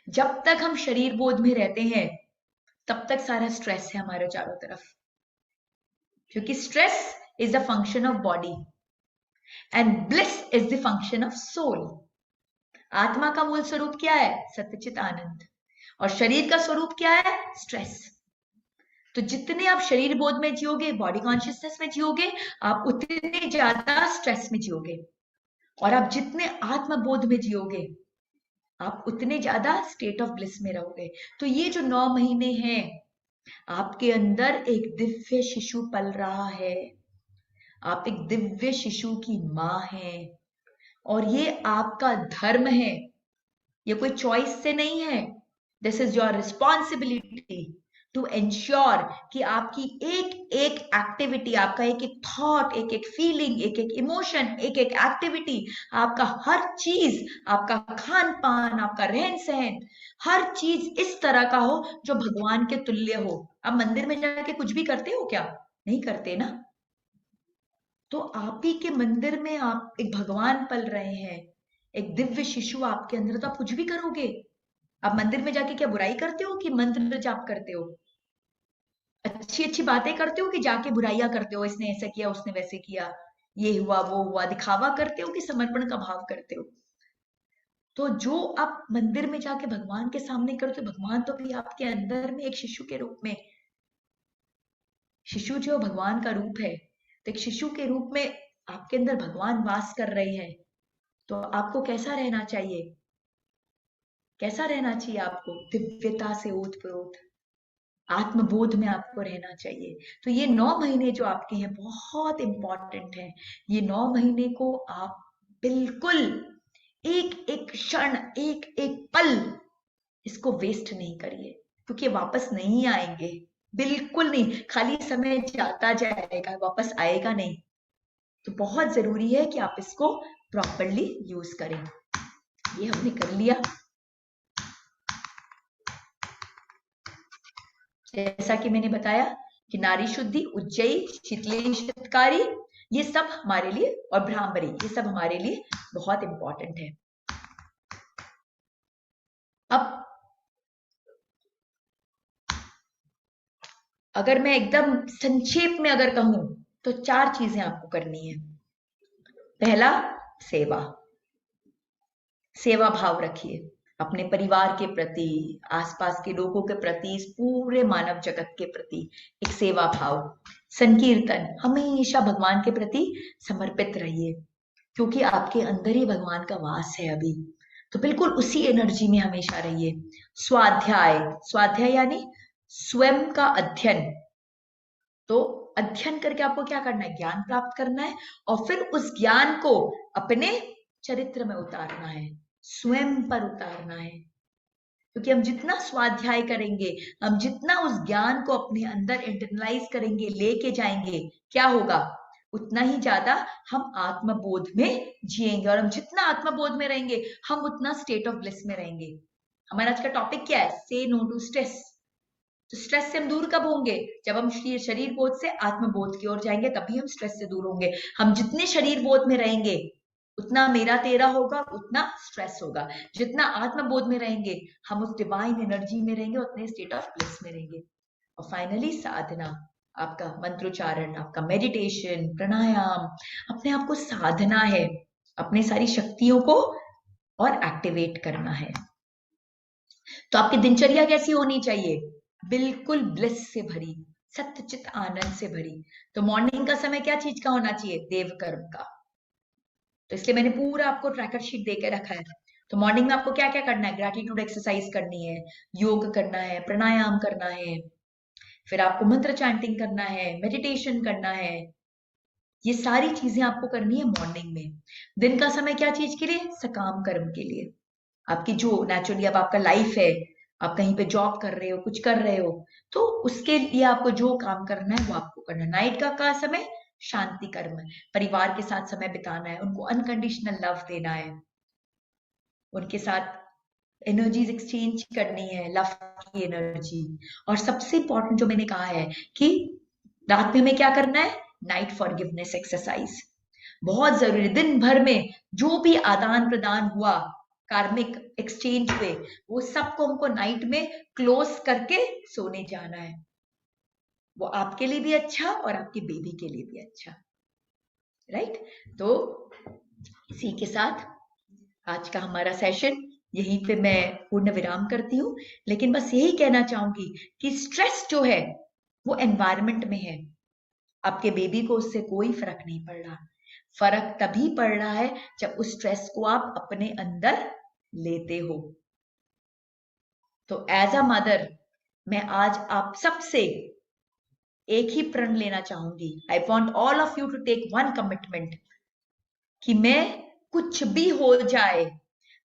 जब तक हम शरीर बोध में रहते हैं तब तक सारा स्ट्रेस है हमारे चारों तरफ, क्योंकि stress is a function of body and bliss is the function of soul. आत्मा का मूल स्वरूप क्या है, सत्यचित आनंद, और शरीर का स्वरूप क्या है, स्ट्रेस। तो जितने आप शरीर बोध में जियोगे, बॉडी कॉन्शियसनेस में जियोगे, आप उतने ज्यादा स्ट्रेस में जियोगे। और आप जितने आत्मबोध में जियोगे, आप उतने ज्यादा स्टेट ऑफ ब्लिस में रहोगे। तो ये जो 9 महीने हैं, आपके अंदर एक दिव्य शिशु पल रहा है। आप एक दिव्य शिशु की मां हैं और ये आपका धर्म है। ये कोई चॉइस से नहीं है। This is your responsibility to ensure कि आपकी एक एक एक्टिविटी, आपका एक एक थॉट, एक एक फीलिंग, एक एक इमोशन, एक एक एक्टिविटी, आपका हर चीज, आपका खान पान, आपका रहन सहन, हर चीज इस तरह का हो जो भगवान के तुल्य हो। आप मंदिर में जाके कुछ भी करते हो क्या? नहीं करते ना। तो आप ही के मंदिर में आप एक भगवान पल रहे हैं, एक दिव्य शिशु आपके अंदर, तो आप कुछ भी करोगे। आप मंदिर में जाके क्या बुराई करते हो कि मंत्र जाप करते हो? अच्छी अच्छी बातें करते हो कि जाके बुराइयां करते हो, इसने ऐसा किया, उसने वैसे किया, ये हुआ वो हुआ, दिखावा करते हो कि समर्पण का भाव करते हो? तो जो आप मंदिर में जाके भगवान के सामने करते हो, भगवान तो भी आपके अंदर में एक शिशु के रूप में, शिशु जो भगवान का रूप है, तो एक शिशु के रूप में आपके अंदर भगवान वास कर रहे हैं। तो आपको कैसा रहना चाहिए? कैसा रहना चाहिए आपको? दिव्यता से ओतप्रोत, आत्मबोध में आपको रहना चाहिए। तो ये 9 महीने जो आपके हैं बहुत इंपॉर्टेंट है। ये 9 महीने को आप बिल्कुल एक एक क्षण, एक एक पल इसको वेस्ट नहीं करिए, क्योंकि वापस नहीं आएंगे। बिल्कुल नहीं, खाली समय जाता जाएगा, वापस आएगा नहीं। तो बहुत जरूरी है कि आप इसको प्रॉपरली यूज करें। ये हमने कर लिया। जैसा कि मैंने बताया कि नारी शुद्धि, उज्जयी, शीतली, शितकारी, ये सब हमारे लिए, और ब्राह्मरी, ये सब हमारे लिए बहुत इंपॉर्टेंट है। अब अगर मैं एकदम संक्षेप में अगर कहूं तो 4 चीजें आपको करनी है। पहला, सेवा। सेवा भाव रखिए अपने परिवार के प्रति, आसपास के लोगों के प्रति, इस पूरे मानव जगत के प्रति एक सेवा भाव। संकीर्तन, हमेशा भगवान के प्रति समर्पित रहिए, क्योंकि आपके अंदर ही भगवान का वास है अभी। तो बिल्कुल उसी एनर्जी में हमेशा रहिए। स्वाध्याय, स्वाध्याय यानी स्वयं का अध्ययन। तो अध्ययन करके आपको क्या करना है? ज्ञान प्राप्त करना है, और फिर उस ज्ञान को अपने चरित्र में उतारना है, स्वयं पर उतारना है। क्योंकि हम जितना स्वाध्याय करेंगे, हम जितना उस ज्ञान को अपने अंदर इंटरनलाइज करेंगे, लेके जाएंगे, क्या होगा? उतना ही ज्यादा हम आत्मबोध में जिएंगे, और हम जितना आत्मबोध में रहेंगे, हम उतना स्टेट ऑफ ब्लिस में रहेंगे। हमारा आज का टॉपिक क्या है? से नो टू स्ट्रेस। तो स्ट्रेस से हम दूर कब होंगे? जब हम शरीर बोध से आत्मबोध की ओर जाएंगे, तभी हम स्ट्रेस से दूर होंगे। हम जितने शरीर बोध में रहेंगे, उतना मेरा तेरा होगा, उतना स्ट्रेस होगा। जितना आत्मबोध में रहेंगे, हम उस डिवाइन एनर्जी में रहेंगे, उतने स्टेट ऑफ ब्लिस में रहेंगे। और फाइनली साधना, आपका मंत्रोच्चारण, आपका मेडिटेशन, प्राणायाम, अपने आप को साधना है, अपने सारी शक्तियों को और एक्टिवेट करना है। तो आपकी दिनचर्या कैसी होनी चाहिए? बिल्कुल ब्लिस से भरी, सत्यचित आनंद से भरी। तो मॉर्निंग का समय क्या चीज का होना चाहिए? देव कर्म का। तो इसलिए मैंने पूरा आपको ट्रैकर शीट देके रखा है। तो मॉर्निंग में आपको क्या क्या करना है? ग्रैटिट्यूड एक्सरसाइज करनी है, योग करना है, प्राणायाम करना है, फिर आपको मंत्र चैंटिंग करना है, मेडिटेशन करना है। ये सारी चीजें आपको करनी है मॉर्निंग में। दिन का समय क्या चीज के लिए? सकाम कर्म के लिए। आपकी जो नेचुरली अब आपका लाइफ है, आप कहीं पे जॉब कर रहे हो, कुछ कर रहे हो, तो उसके लिए आपको जो काम करना है वो आपको करना है। नाइट का समय शांति कर्म है, परिवार के साथ समय बिताना है, उनको अनकंडीशनल लव देना है, उनके साथ एनर्जीज एक्सचेंज करनी है, लव की एनर्जी। और सबसे इंपॉर्टेंट जो मैंने कहा है कि रात में हमें क्या करना है? नाइट फॉरगिवनेस एक्सरसाइज बहुत जरूरी। दिन भर में जो भी आदान प्रदान हुआ, कार्मिक एक्सचेंज पे, वो सबको हमको नाइट में क्लोज करके सोने जाना है। वो आपके लिए भी अच्छा और आपकी बेबी के लिए भी अच्छा, राइट? तो इसी के साथ आज का हमारा सेशन यहीं पे मैं पूर्ण विराम करती हूँ। लेकिन बस यही कहना चाहूंगी कि स्ट्रेस जो है वो एनवायरनमेंट में है, आपके बेबी को उससे कोई फर्क नहीं पड़ रहा। फर्क तभी पड़ रहा है जब उस स्ट्रेस को आप अपने अंदर लेते हो। तो एज अ मदर, मैं आज आप सबसे एक ही प्रण लेना चाहूंगी। I want all of you to take one commitment कि मैं कुछ भी हो जाए,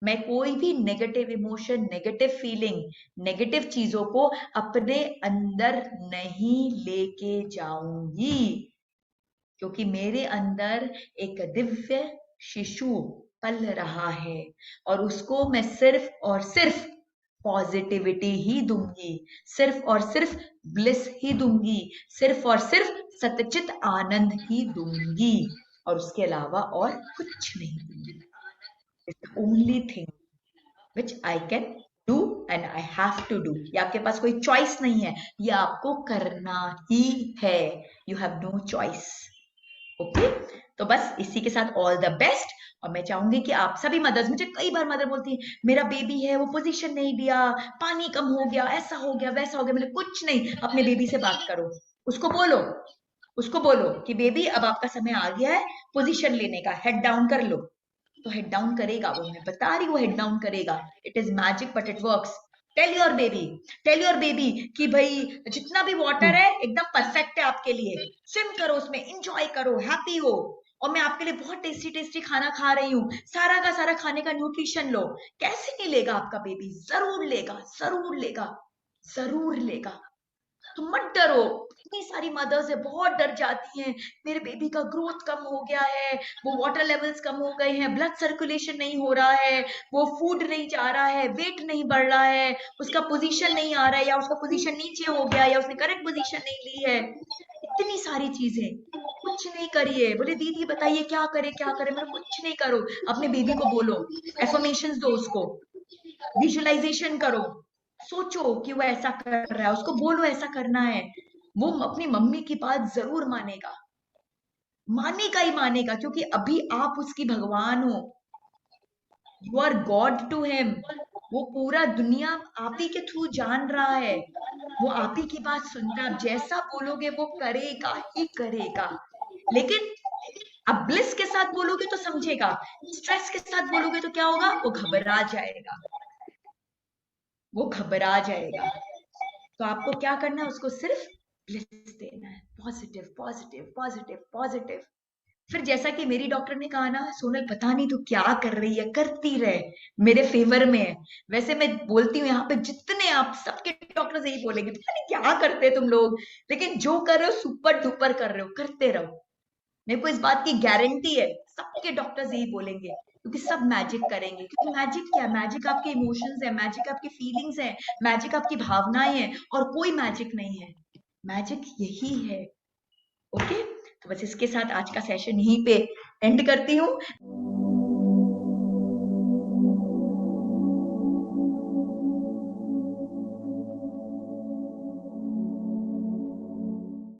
मैं कोई भी negative emotion, negative feeling, negative चीजों को अपने अंदर नहीं लेके जाऊंगी, क्योंकि मेरे अंदर एक दिव्य शिशु पल रहा है और उसको मैं सिर्फ और सिर्फ पॉजिटिविटी ही दूंगी, सिर्फ और सिर्फ ब्लिस ही दूंगी, सिर्फ और सिर्फ सतचित आनंद ही दूंगी, और उसके अलावा और कुछ नहीं दूंगी। It's only thing which I can do and I have to do. ये आपके पास कोई चॉइस नहीं है, ये आपको करना ही है। You have no choice. Okay, तो बस इसी के साथ ऑल द बेस्ट। और मैं चाहूंगी कि आप सभी मदर्स, मुझे कई बार मदर बोलती है मेरा बेबी है वो पोजीशन नहीं दिया, पानी कम हो गया, ऐसा हो गया, वैसा हो गया। मैंने कुछ नहीं, अपने बेबी से बात करो, उसको बोलो, उसको बोलो कि बेबी अब आपका समय आ गया है पोजीशन लेने का, हेड डाउन कर लो। तो हेड डाउन करेगा वो, मैं बता रही हूँ हेड डाउन करेगा। It is magic but it works. Tell your baby, tell your baby कि भाई जितना भी वाटर है एकदम परफेक्ट है आपके लिए, स्विम करो उसमें, एंजॉय करो, हैप्पी हो, और मैं आपके लिए बहुत टेस्टी टेस्टी खाना खा रही हूँ, सारा का सारा खाने का न्यूट्रिशन लो। कैसे नहीं लेगा आपका बेबी? जरूर लेगा, जरूर लेगा, जरूर लेगा। तो मत डरो। इतनी सारी मदर्स है बहुत डर जाती हैं, मेरे बेबी का ग्रोथ कम हो गया है, वो वाटर लेवल्स कम हो गए हैं, ब्लड सर्कुलेशन नहीं हो रहा है, वो फूड नहीं जा रहा है, वेट नहीं बढ़ रहा है, उसका पोजीशन नहीं आ रहा है, या उसका पोजीशन नीचे हो गया, या उसने करेक्ट पोजीशन नहीं ली है। इतनी सारी चीजें, कुछ नहीं करिए। बोले दीदी बताइए क्या करे क्या करे? मैंने कुछ नहीं करो, अपने बेबी को बोलो, एफर्मेशंस दो उसको, विजुअलाइजेशन करो, सोचो कि वो ऐसा कर रहा है, उसको बोलो ऐसा करना है। वो अपनी मम्मी की बात जरूर मानेगा, मानेगा ही मानेगा, क्योंकि अभी आप उसकी भगवान हो। You are God to him. वो पूरा दुनिया आप ही के थ्रू जान रहा है, वो आप ही की बात सुनता है। आप जैसा बोलोगे वो करेगा ही करेगा। लेकिन अब ब्लिस के साथ बोलोगे तो समझेगा, स्ट्रेस के साथ बोलोगे तो क्या होगा? वो घबरा जाएगा, वो घबरा जाएगा। तो आपको क्या करना है? उसको सिर्फ ब्लिस देना है, पॉजिटिव पॉजिटिव पॉजिटिव पॉजिटिव। फिर जैसा कि मेरी डॉक्टर ने कहा ना, सोनल पता नहीं तू क्या कर रही है, करती रहे, मेरे फेवर में है। वैसे मैं बोलती हूँ यहाँ पे जितने आप सबके डॉक्टर यही बोलेंगे, पता नहीं क्या करते हैं तुम लोग, लेकिन जो कर रहे हो सुपर डुपर कर रहे हो, करते रहो। मेरे को इस बात की गारंटी है, सबके डॉक्टर्स यही बोलेंगे, क्योंकि सब मैजिक करेंगे। क्योंकि मैजिक क्या है? मैजिक आपके इमोशंस है, मैजिक आपकी फीलिंग्स है, मैजिक आपकी भावनाएं हैं, और कोई मैजिक नहीं है, मैजिक यही है। ओके, तो बस इसके साथ आज का सेशन यहीं पे एंड करती हूँ।